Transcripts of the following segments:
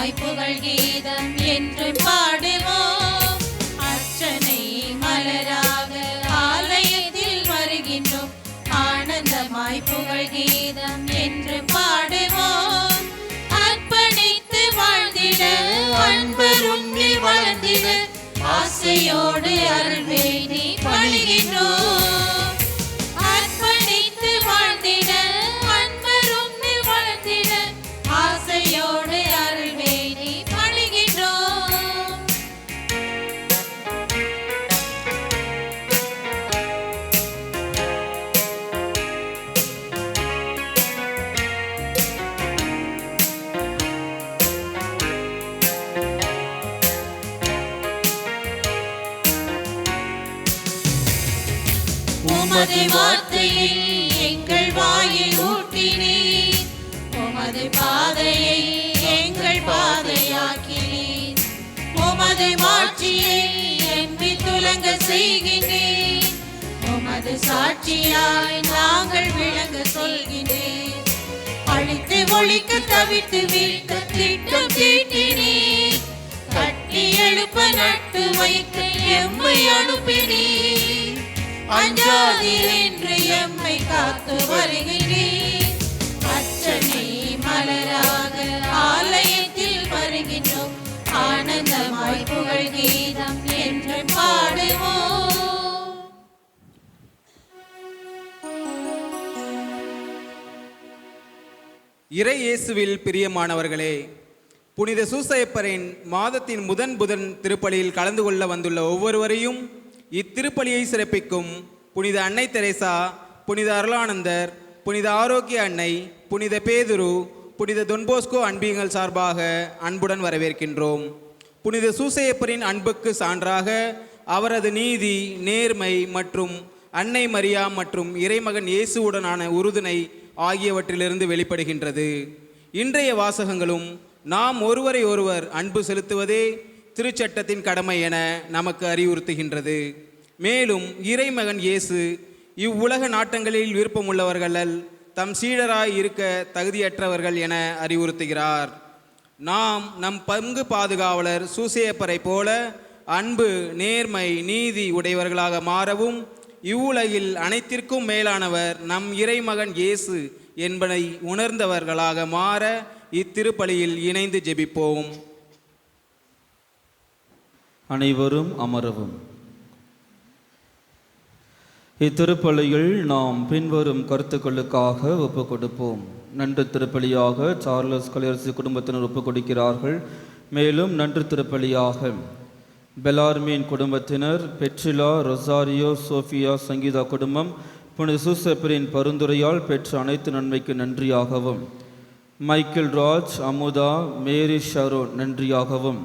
ஆனந்தமாய் புகழ் கீதம் என்று பாடுவோம். அர்ச்சனை மலராக ஆலயத்தில் வருகின்றோம். ஆனந்தமாய் புகழ் கீதம் என்று பாடுவோம். அர்ப்பணித்து வாழ்ந்திட அன்பருண்ணில் வளர்ந்திட ஆசையோடு அருள் வேண்டி பணிகின்றோம். அர்ப்பணித்து வாழ்ந்திட அன்பருண்ணில் வளர்ந்திட ஆசையோடு அருள் வேண்டி பணிகின்றோம். உமது வார்த்தையை எங்கள் வாயில் ஊட்டினீர். உமது பாதையை எங்கள் பாதையாக்கினீர். உமது மாட்சியை எம்பி துலங்க செய்கின்றீர். உமது சாட்சியாய் நாங்கள் விளங்க சொல்கின்றேன். அழித்து ஒழிக்க தவித்து வீழ்த்த திட்டம் தீட்டினீர். கட்டி எழுப்ப நட்டு வைக்க எம்மை அனுப்பினீர். அஞ்சாதீர் என்று எம்மை காத்து வருகிறீர். அர்ச்சனை மலராக ஆலயத்தில் வருகின்றோம். ஆனந்தமாய் புகழ் கீதம் என்று பாடுவோம். இறை இயேசுவில் பிரியமானவர்களே, புனித சூசையப்பரின் மாதத்தின் புதன் திருப்பலியில் கலந்து கொள்ள வந்துள்ள ஒவ்வொருவரையும் இத்திருப்பலியை சிறப்பிக்கும் புனித அன்னை தெரேசா, புனித அருளானந்தர், புனித ஆரோக்கிய அன்னை, புனித பேதுரு, புனித தொன்போஸ்கோ அன்பியங்கள் சார்பாக அன்புடன் வரவேற்கின்றோம். புனித சூசையப்பரின் அன்புக்கு சான்றாக அவரது நீதி, நேர்மை மற்றும் அன்னை மரியா மற்றும் இறைமகன் இயேசுவுடனான உறுதுணை ஆகியவற்றிலிருந்து வெளிப்படுகின்றது. இன்றைய வாசகங்களும் நாம் ஒருவரை ஒருவர் அன்பு செலுத்துவதே திருச்சட்டத்தின் கடமை என நமக்கு அறிவுறுத்துகின்றது. மேலும் இறைமகன் இயேசு இவ்வுலக நாட்டங்களில் விருப்பமுள்ளவர்கள் தம் சீடராய் இருக்க தகுதியற்றவர்கள் என அறிவுறுத்துகிறார். நாம் நம் பங்கு பாதுகாவலர் சூசையப்பரை போல அன்பு, நேர்மை, நீதி உடையவர்களாக மாறவும் இவ்வுலகில் அனைத்திற்கும் மேலானவர் நம் இறைமகன் இயேசு என்பதை உணர்ந்தவர்களாக மாற இத்திருப்பலியில் இணைந்து ஜெபிப்போம். அனைவரும் அமரவும். இத்திருப்பலியில் நாம் பின்வரும் கருத்துக்களுக்காக ஒப்புக் கொடுப்போம். நன்று திருப்பலியாக சார்லஸ் கலையரசு குடும்பத்தினர் ஒப்புக் கொடுக்கிறார்கள். மேலும் நன்று திருப்பலியாக பெலார்மீன் குடும்பத்தினர், பெட்ரிலா, ரொசாரியோ, சோஃபியா, சங்கீதா குடும்பம் புனித சூசையப்பரின் பரிந்துரையால் பெற்ற அனைத்து நன்மைக்கு நன்றியாகவும், Michael Raj, Amudha, Mary Sharon நன்றியாகவும்,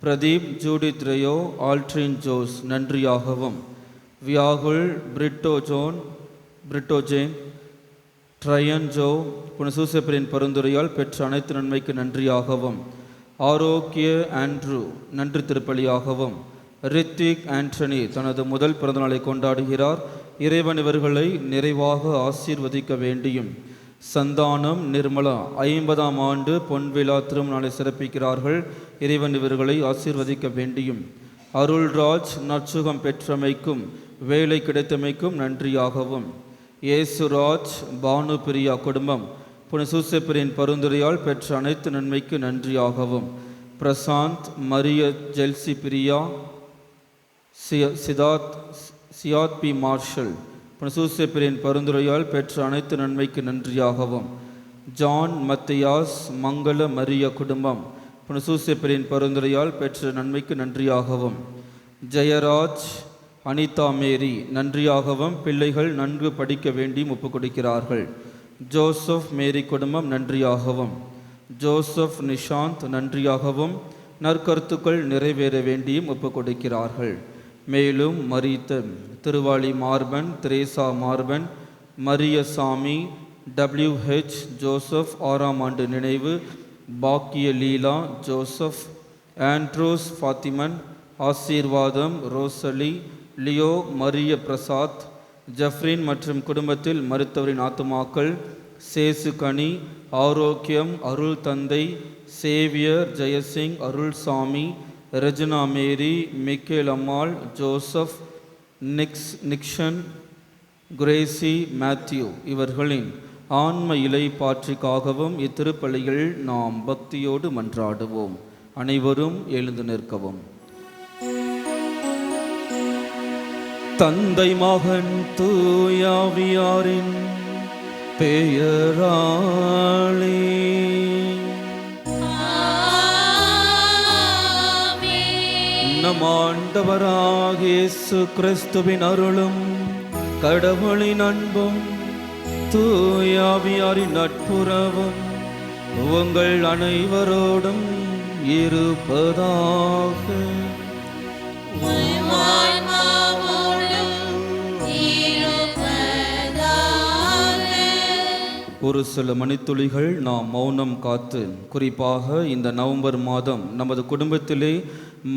பிரதீப், ஜூடித் ரேயோ, ஆல்ட்ரின் ஜோஸ் நன்றியாகவும், வியாகுல், பிரிட்டோ ஜேன், ட்ரையன் ஜோ புனித சூசையப்பரின் பரிந்துரையால் பெற்ற அனைத்து நன்மைக்கு நன்றியாகவும், ஆரோக்கிய ஆண்ட்ரூ நன்றி திருப்பலியாகவும், ரித்விக் ஆண்டனி தனது முதல் பிறந்தநாளை கொண்டாடுகிறார். இறைவன் இவர்களை நிறைவாக ஆசீர்வதிக்க வேண்டியும், சந்தானம், நிர்மலா 50ஆம் ஆண்டு பொன்விழா திருமணத்தை சிறப்பிக்கிறார்கள். இறைவன் இவர்களை ஆசீர்வதிக்க வேண்டியும், அருள்ராஜ் நற்சுகம் பெற்றமைக்கும் வேலை கிடைத்தமைக்கும் நன்றியாகவும், இயேசுராஜ், பானு பிரியா குடும்பம் புனித சூசையப்பரின் பரிந்துரையால் பெற்ற அனைத்து நன்மைக்கு நன்றியாகவும், Prasanth, Maria, Jelcy Priya, Siyad P marshal புனித சூசையப்பரின் பரிந்துரையால் பெற்ற அனைத்து நன்மைக்கு நன்றியாகவும், ஜான் மத்தியாஸ், மங்கள மரிய குடும்பம் புனித சூசையப்பரின் பரிந்துரையால் பெற்ற நன்மைக்கு நன்றியாகவும், ஜெயராஜ், அனிதா மேரி நன்றியாகவும், பிள்ளைகள் நன்கு படிக்க வேண்டியும் ஒப்புக் கொடுக்கிறார்கள். ஜோசப் மேரி குடும்பம் நன்றியாகவும், ஜோசப் நிஷாந்த் நன்றியாகவும், நற்கருத்துக்கள் நிறைவேற வேண்டியும் ஒப்புக் கொடுக்கிறார்கள். மேலும் மரித்த திருவாளி மார்பன், திரேசா மார்பன், மரியசாமி, WH ஜோசப் 6ஆம் ஆண்டு நினைவு, பாக்கிய லீலா ஜோசப், ஆண்ட்ரோஸ் ஃபாத்திமன், ஆசீர்வாதம், ரோசலி, லியோ, மரிய பிரசாத், ஜஃப்ரின் மற்றும் குடும்பத்தில் மருத்துவரின் ஆத்துமாக்கள், சேசு கனி, ஆரோக்கியம், அருள் தந்தை, சேவியர், ஜெயசிங், அருள்சாமி, ரெஜினா மேரி, மிக்கேல் அம்மாள், ஜோசப், நிக்ஷன், கிரேசி, மேத்யூ இவர்களின் ஆன்ம இலைப்பாற்றிக்காகவும் இத்திருப்பலியில் நாம் பக்தியோடு மன்றாடுவோம். அனைவரும் எழுந்து நிற்கவும். தந்தை, மகன், தூயாவியாரின் பெயராலே நம் ஆண்டவராகிய இயேசு கிறிஸ்துவின் அருளும் கடவுளின் அன்பும் தூயாவியாரின் நட்புறவும் உங்கள் அனைவரோடும் இருப்பதாக. ஒரு சில மணித்துளிகள் நாம் மௌனம் காத்து, குறிப்பாக இந்த நவம்பர் மாதம் நமது குடும்பத்திலே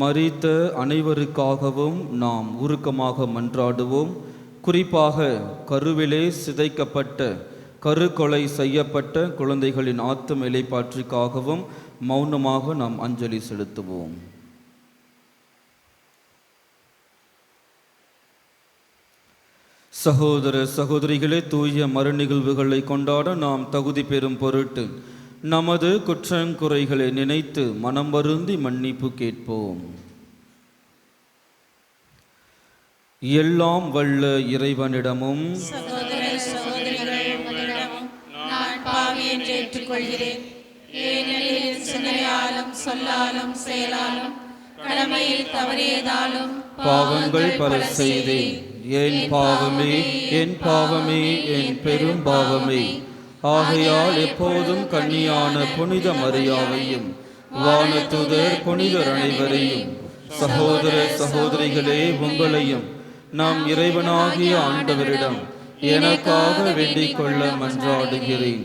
மரித்த அனைவருக்காகவும் நாம் உருக்கமாக மன்றாடுவோம். குறிப்பாக கருவிலே சிதைக்கப்பட்ட, கருக்கொலை செய்யப்பட்ட குழந்தைகளின் ஆத்தும இலைப்பாற்றிக்காகவும் மௌனமாக நாம் அஞ்சலி செலுத்துவோம். சகோதர சகோதரிகளே, தூய மறு நிகழ்வுகளை கொண்டாட நாம் தகுதி பெறும் பொருட்டு நமது குற்றங்குறைகளை நினைத்து மனம் வருந்தி மன்னிப்பு கேட்போம். எல்லாம் வல்ல இறைவனிடமும் சகோதர சகோதரிகள் உங்களிடமும் நான் பாவி என்று ஏற்றுக்கொள்கிறேன். ஏனெனில் சிந்தனையாலும் சொல்லாலும் செயலாலும் கடமையில் தவறியதாலும் பாவங்கள் பல செய்தேன். என் பாவமே, என் பாவமே, என் பெரும் பாவமே. ஆகையால் எப்போதும் கன்னியான புனித மரியாவையும் வானதூதர் புனிதர் அனைவரையும், சகோதர சகோதரிகளே உங்களையும் நாம் இறைவனாகிய ஆண்டவரிடம் எனக்காக வேண்டிக் கொள்ள மன்றாடுகிறேன்.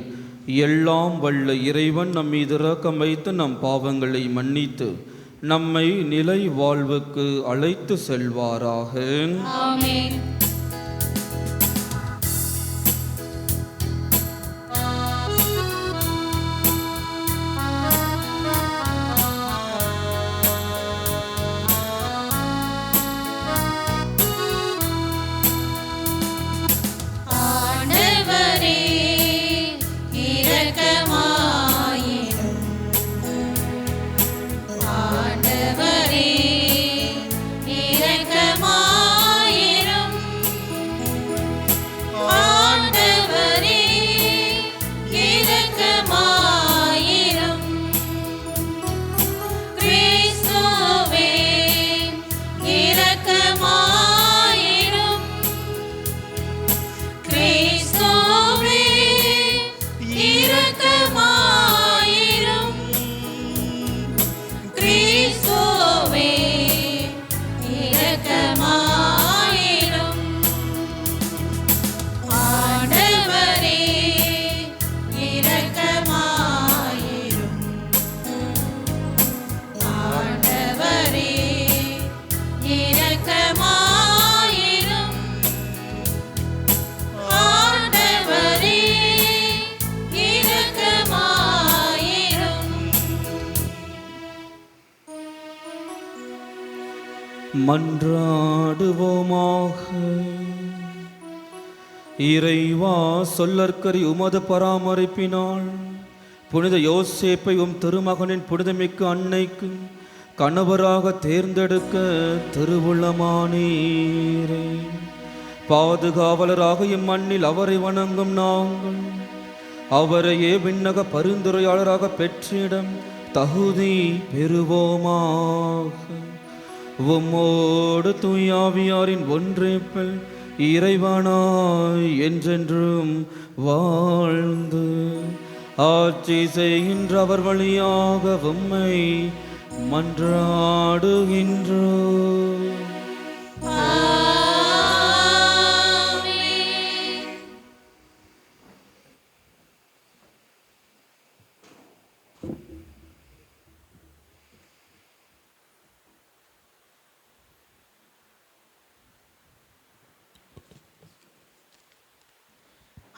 எல்லாம் வல்ல இறைவன் நம் மீது இரக்கம் வைத்து நம் பாவங்களை மன்னித்து நம்மை நிலை வாழ்வுக்கு அழைத்து செல்வாராக. ஆமென். ஆண்டவரே இரக்கமாயிரும். ஆண்டவரே இரக்கமாயிரும். ஆண்டவரே இரக்கமாயிரும். கிறிஸ்துவே இரக்கமாயிரும். கிறிஸ்துவே இரக்கமாயிரும். கிறிஸ்துவே இரக்கமாயிரும். ஆண்டவரே இரக்கமாயிரும். ஆண்டவரே இரக்கமாயிரும். ஆண்டவரே இரக்கமாயிரும். மன்றாடுவோமாக. இறைவா, சொல்லற்கரி உமது பராமரிப்பினால் புனித யோசேப்பை உம் திருமகனின் புனிதமிக்க அன்னைக்கு கணவராக தேர்ந்தெடுக்க திருவுள்ளமானீரே. பாதுகாவலராக இம்மண்ணில் அவரை வணங்கும் நாங்கள் அவரையே விண்ணக பரிந்துரையாளராக பெற்றிடம் தகுதி பெறுவோமாக. உம்மோடு தூயாவியாரின் ஒன்றிப்பில் இறைவனாய் என்றென்றும் வாழ்ந்து ஆட்சி செய்கின்ற அவர் வழியாக உம்மை மன்றாடுகின்றோம். ஆமென்.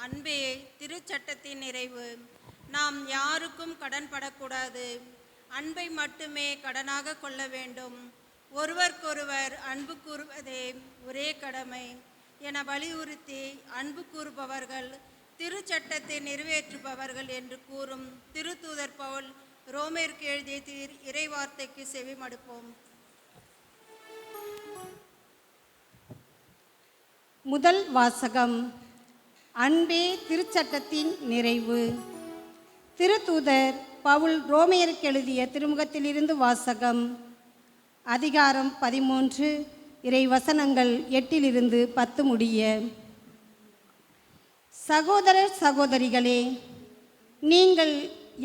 அன்பே திருச்சட்டத்தின் நிறைவு. நாம் யாருக்கும் கடன்படக்கூடாது. அன்பை மட்டுமே கடனாக கொள்ள வேண்டும். ஒருவருக்கொருவர் அன்பு கூறுவதே ஒரே கடமை என வலியுறுத்தி அன்பு கூறுபவர்கள் திருச்சட்டத்தை நிறைவேற்றுபவர்கள் என்று கூறும் திருத்தூதர் பவுல் ரோமேற்கு எழுதிய இறைவார்த்தைக்கு செவிமடுப்போம். முதல் வாசகம். அன்பே திருச்சட்டத்தின் நிறைவு. திருத்தூதர் பவுல் ரோமையருக்கு எழுதிய திருமுகத்திலிருந்து வாசகம். அதிகாரம் 13, இறை வசனங்கள் 8-10 முடிய. சகோதரர் சகோதரிகளே, நீங்கள்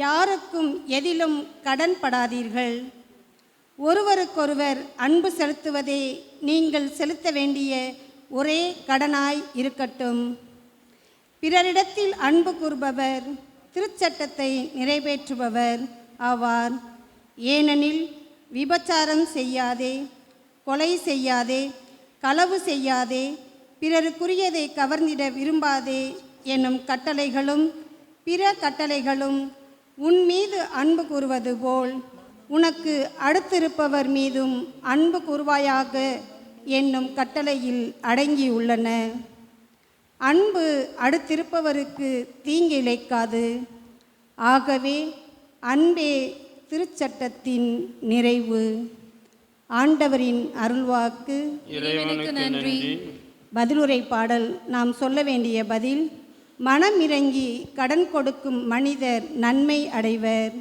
யாருக்கும் எதிலும் கடன்படாதீர்கள். ஒருவருக்கொருவர் அன்பு செலுத்துவதே நீங்கள் செலுத்த வேண்டிய ஒரே கடனாய் இருக்கட்டும். பிறரிடத்தில் அன்பு கூறுபவர் திருச்சட்டத்தை நிறைவேற்றுபவர் ஆவார். ஏனெனில் விபச்சாரம் செய்யாதே, கொலை செய்யாதே, களவு செய்யாதே, பிறருக்குரியதை கவர்ந்திட விரும்பாதே என்னும் கட்டளைகளும் பிற கட்டளைகளும் உன் மீது அன்பு கூறுவது போல் உனக்கு அடுத்திருப்பவர் மீதும் அன்பு கூறுவாயாக என்னும் கட்டளையில் அடங்கியுள்ளன. அன்பு அடுத்திருப்பவருக்கு தீங்கு இழைக்காது. ஆகவே அன்பே திருச்சட்டத்தின் நிறைவு. ஆண்டவரின் அருள்வாக்கு. இறைவனுக்கு நன்றி. பதிலுரை பாடல். நாம் சொல்ல வேண்டிய பதில். மனம் இறங்கி கடன் கொடுக்கும் மனிதர் நன்மை அடைவர்.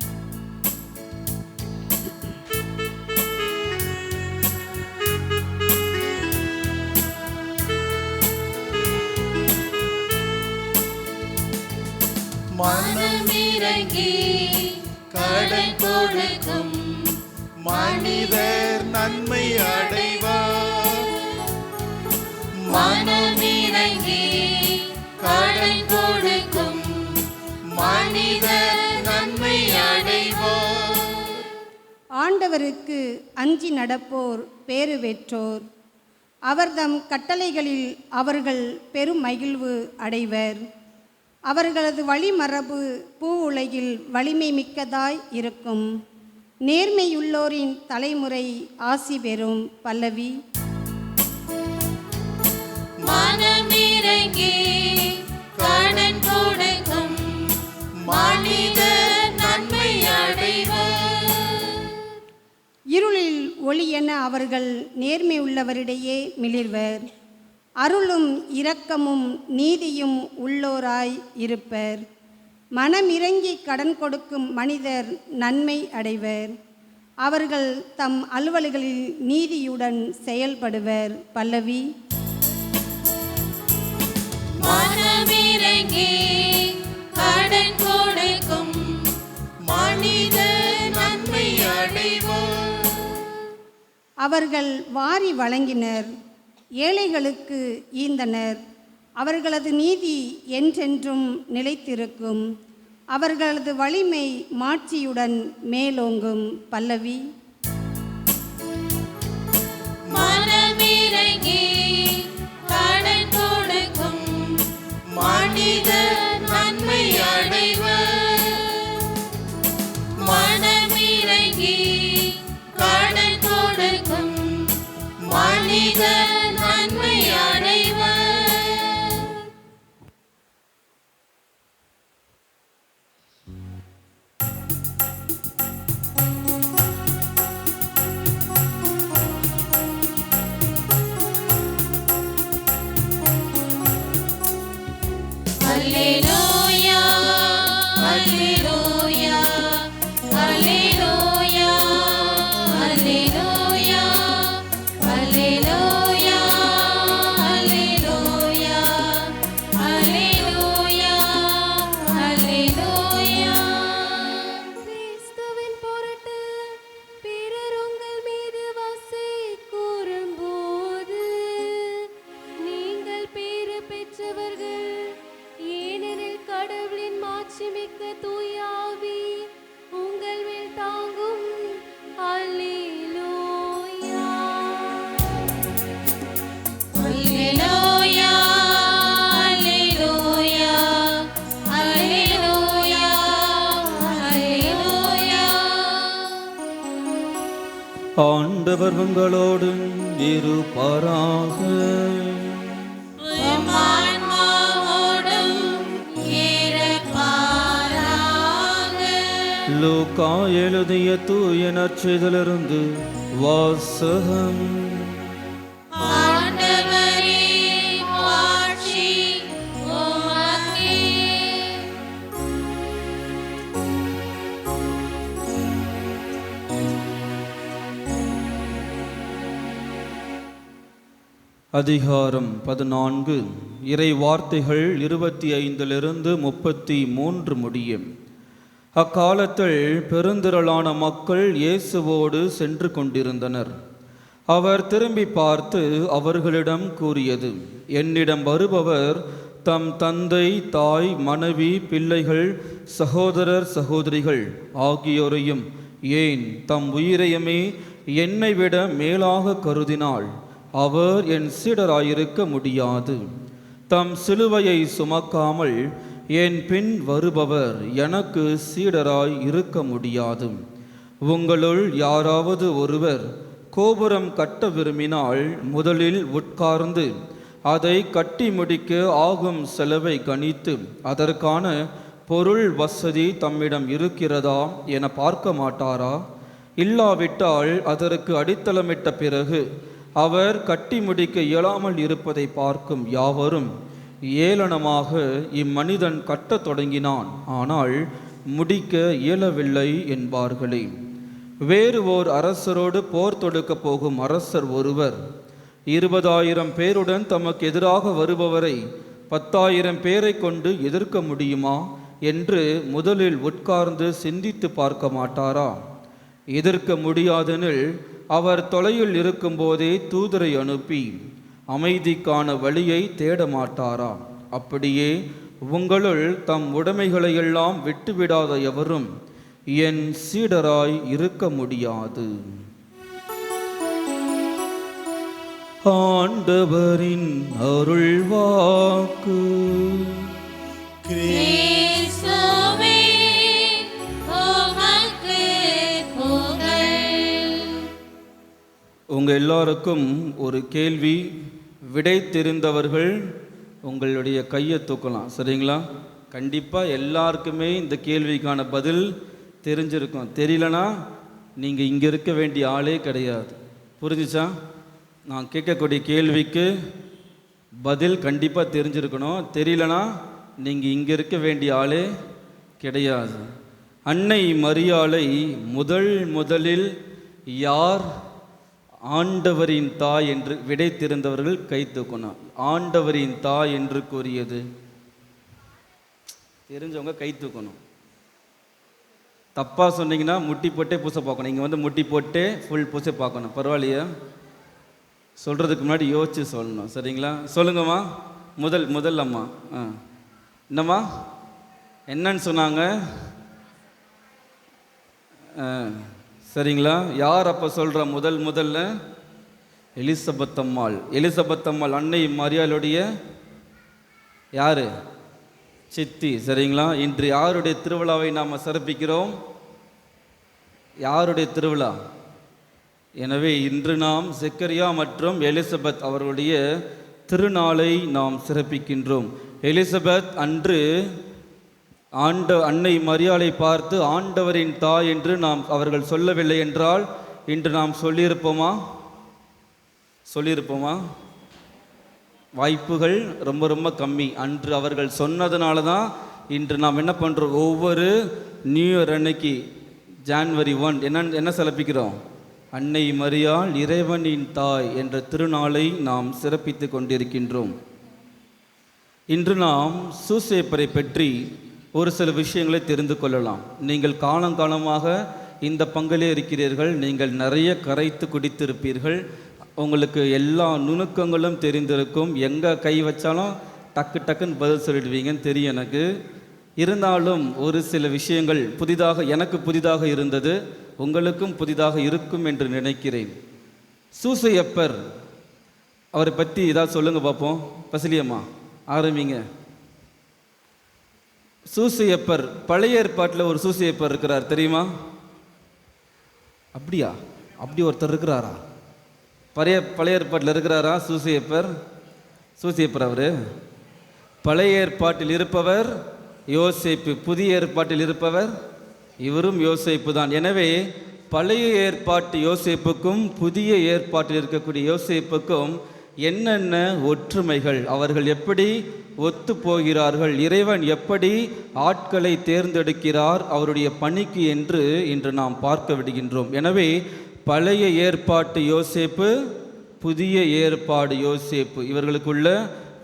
மனமிறங்கி கடன் கொடுக்கும் மனிதர் நன்மை அடைவார். மனமிறங்கி கடன் கொடுக்கும் மனிதர் நன்மை அடைவார். ஆண்டவருக்கு அஞ்சி நடப்போர் பேறு பெற்றோர். அவர்தம் கட்டளைகளில் அவர்கள் பெரும் மகிழ்வு அடைவர். அவர்களது வழிமரபு பூ உலகில் வலிமை மிக்கதாய் இருக்கும். நேர்மையுள்ளோரின் தலைமுறை ஆசி பெறும். பல்லவி. மனமிறங்கி கடன் கொடுக்கும் மனிதர் நன்மை அடைவர். இருளில் ஒளி என அவர்கள் நேர்மை உள்ளவரிடையே மிளிர்வர். அருளும் இரக்கமும் நீதியும் உள்ளோராய் இருப்பர். மனமிறங்கி கடன் கொடுக்கும் மனிதர் நன்மை அடைவர். அவர்கள் தம் அலுவல்களில் நீதியுடன் செயல்படுவர். பல்லவி. மனமிறங்கி கடன் கொடுக்கும் மனிதர் நன்மை அடைவார். அவர்கள் வாரி வழங்கினர், ஏழைகளுக்கு ஈந்தனர். அவர்களது நீதி என்றென்றும் நிலைத்திருக்கும். அவர்களது வலிமை மாட்சியுடன் மேலோங்கும். பல்லவி. மனமிறங்கி கடன் கொடுக்கும் மனிதர் நன்மை அடைவர். மனமிறங்கி கடன் கொடுக்கும் மனிதர் நன்மை அடைவர். அல்லேலூயா, அல்லேலூயா, அல்லேலூயா, அல்லேலூயா, அல்லேலூயா, அல்லேலூயா, அல்லேலூயா, அல்லேலூயா. கிறிஸ்துவின் பொருட்டு பிறர் உங்கள் மீது வசை கூறும்போது நீங்கள் பேறு பெற்றவர்கள். ஏனெனில் கடவுளின் மாட்சிமிக்க தூய ஆவி உங்கள் மேல் தாங்கும். அல்லேலூயா. அல்லேலூயா, அல்லேலூயா, அல்லேலூயா, அல்லேலூயா. ஆண்டவர் உங்களோடு இருப்பாராக. உம் ஆன்மாவோடும் இருப்பாராக. லூக்கா எழுதிய தூய நற்செய்தியிலிருந்து வாசகம். ஆண்டவரே, மாட்சி உமக்கே. அதிகாரம் 14. இறை வார்த்தைகள் 25 33 முடியும். அக்காலத்தில் பெருந்திரளான மக்கள் இயேசுவோடு சென்று கொண்டிருந்தனர். அவர் திரும்பி பார்த்து அவர்களிடம் கூறியது, என்னிடம் வருபவர் தம் தந்தை, தாய், மனைவி, பிள்ளைகள், சகோதரர், சகோதரிகள் ஆகியோரையும், ஏன் தம் உயிரையுமே என்னை விட மேலாக கருதினால் அவர் என் சீடராயிருக்க முடியாது. தம் சிலுவையை சுமக்காமல் என் பின் வருபவர் எனக்கு சீடராய் இருக்க முடியாது. உங்களுள் யாராவது ஒருவர் கோபுரம் கட்ட விரும்பினால் முதலில் உட்கார்ந்து அதை கட்டி முடிக்க ஆகும் செலவை கணித்து அதற்கான பொருள் வசதி தம்மிடம் இருக்கிறதா என பார்க்க மாட்டாரா? இல்லாவிட்டால் அதற்கு அடித்தளமிட்ட பிறகு அவர் கட்டி முடிக்க இயலாமல் இருப்பதை பார்க்கும் யாவரும், ஏளனமாக இம்மனிதன் கட்டத் தொடங்கினான், ஆனால் முடிக்க இயலவில்லை என்பார்களே. வேறு ஓர் அரசரோடு போர் தொடுக்கப் போகும் அரசர் ஒருவர் 20,000 பேருடன் தமக்கு எதிராக வருபவரை 10,000 பேரை கொண்டு எதிர்க்க முடியுமா என்று முதலில் உட்கார்ந்து சிந்தித்து பார்க்க மாட்டாரா? எதிர்க்க முடியாதெனில் அவர் தொலையில் இருக்கும்போதே தூதரை அனுப்பி அமைதிக்கான வழியை தேட மாட்டாரா? அப்படியே உங்களுள் தம் உடைமைகளை எல்லாம் விட்டுவிடாத எவரும் என் சீடராய் இருக்க முடியாது. ஆண்டவரின் அருள்வாக்கு. கிறிஸ்துவே, உமக்கு புகழ். உங்கள் எல்லாருக்கும் ஒரு கேள்வி. விடை தெரிந்தவர்கள் உங்களுடைய கையை தூக்கலாம், சரிங்களா? கண்டிப்பாக எல்லாருக்குமே இந்த கேள்விக்கான பதில் தெரிஞ்சிருக்கும். தெரியலனா நீங்கள் இங்கே இருக்க வேண்டிய ஆளே கிடையாது. புரிஞ்சுச்சா? நான் கேட்கக்கூடிய கேள்விக்கு பதில் கண்டிப்பாக தெரிஞ்சிருக்கணும். தெரியலனா நீங்கள் இங்கே இருக்க வேண்டிய ஆளே கிடையாது. அன்னை மரியாளை முதலில் யார் ஆண்டவரின் தாய் என்று விடை தெரிந்தவர்கள் கை தூக்கணும். ஆண்டவரின் தாய் என்று கூறியது தெரிஞ்சவங்க கை தூக்கணும். தப்பாக சொன்னீங்கன்னா முட்டி போட்டே பூசை பார்க்கணும். இங்கே வந்து முட்டி போட்டே ஃபுல் பூசை பார்க்கணும். பரவாயில்லையா? சொல்கிறதுக்கு முன்னாடி யோசிச்சு சொல்லணும், சரிங்களா? சொல்லுங்கம்மா. முதல் அம்மா. என்னம்மா என்னன்னு சொன்னாங்க? சரிங்களா? யார் அப்போ சொல்கிற முதல்ல? எலிசபெத் அம்மாள். எலிசபெத் அம்மாள் அன்னை மரியாளுடைய யார்? சித்தி, சரிங்களா? இன்று யாருடைய திருவிழாவை நாம் சிறப்பிக்கிறோம்? யாருடைய திருவிழா? எனவே இன்று நாம் செக்கரியா மற்றும் எலிசபெத் அவர்களுடைய திருநாளை நாம் சிறப்பிக்கின்றோம். எலிசபெத் அன்று அன்னை மரியாளை பார்த்து ஆண்டவரின் தாய் என்று அவர்கள் சொல்லவில்லை என்றால் இன்று நாம் சொல்லியிருப்போமா? வாய்ப்புகள் ரொம்ப கம்மி. அன்று அவர்கள் சொன்னதுனால தான் இன்று நாம் என்ன பண்ணுறோம்? ஒவ்வொரு நியூ இயர் அன்னைக்கு ஜான்வரி 1 என்ன சிறப்பிக்கிறோம்? அன்னை மரியாள் இறைவனின் தாய் என்ற திருநாளை நாம் சிறப்பித்து கொண்டிருக்கின்றோம். இன்று நாம் சூசேப்பரை பற்றி ஒரு சில விஷயங்களை தெரிந்து கொள்ளலாம். நீங்கள் காலங்காலமாக இந்த பங்கிலே இருக்கிறீர்கள். நீங்கள் நிறைய கரைத்து குடித்திருப்பீர்கள். உங்களுக்கு எல்லா நுணுக்கங்களும் தெரிந்திருக்கும். எங்கே கை வச்சாலும் டக்குன்னு பதில் சொல்லிடுவீங்கன்னு தெரியும் எனக்கு. இருந்தாலும் ஒரு சில விஷயங்கள் எனக்கு புதிதாக இருந்தது, உங்களுக்கும் புதிதாக இருக்கும் என்று நினைக்கிறேன். சூசையப்பர் அவரை பற்றி ஏதாவது சொல்லுங்க பார்ப்போம். பசிலியம்மா ஆரம்பிங்க. சூசையப்பர், பழைய ஏற்பாட்டில் ஒரு சூசையப்பர் இருக்கிறார், தெரியுமா? அப்படியா? அப்படி ஒருத்தர் இருக்கிறாரா? பழைய ஏற்பாட்டில் இருக்கிறாரா? சூசையப்பர் அவர். பழைய ஏற்பாட்டில் இருப்பவர் யோசேப்பு, புதிய ஏற்பாட்டில் இருப்பவர் இவரும் யோசேப்பு தான். எனவே பழைய ஏற்பாட்டு யோசேப்புக்கும் புதிய ஏற்பாட்டில் இருக்கக்கூடிய யோசேப்புக்கும் என்னென்ன ஒற்றுமைகள், அவர்கள் எப்படி ஒத்து போகிறார்கள், இறைவன் எப்படி ஆட்களை தேர்ந்தெடுக்கிறார் அவருடைய பணிக்கு என்று இன்று நாம் பார்க்க விடுகின்றோம். எனவே பழைய ஏற்பாட்டு யோசேப்பு, புதிய ஏற்பாடு யோசேப்பு, இவர்களுக்குள்ள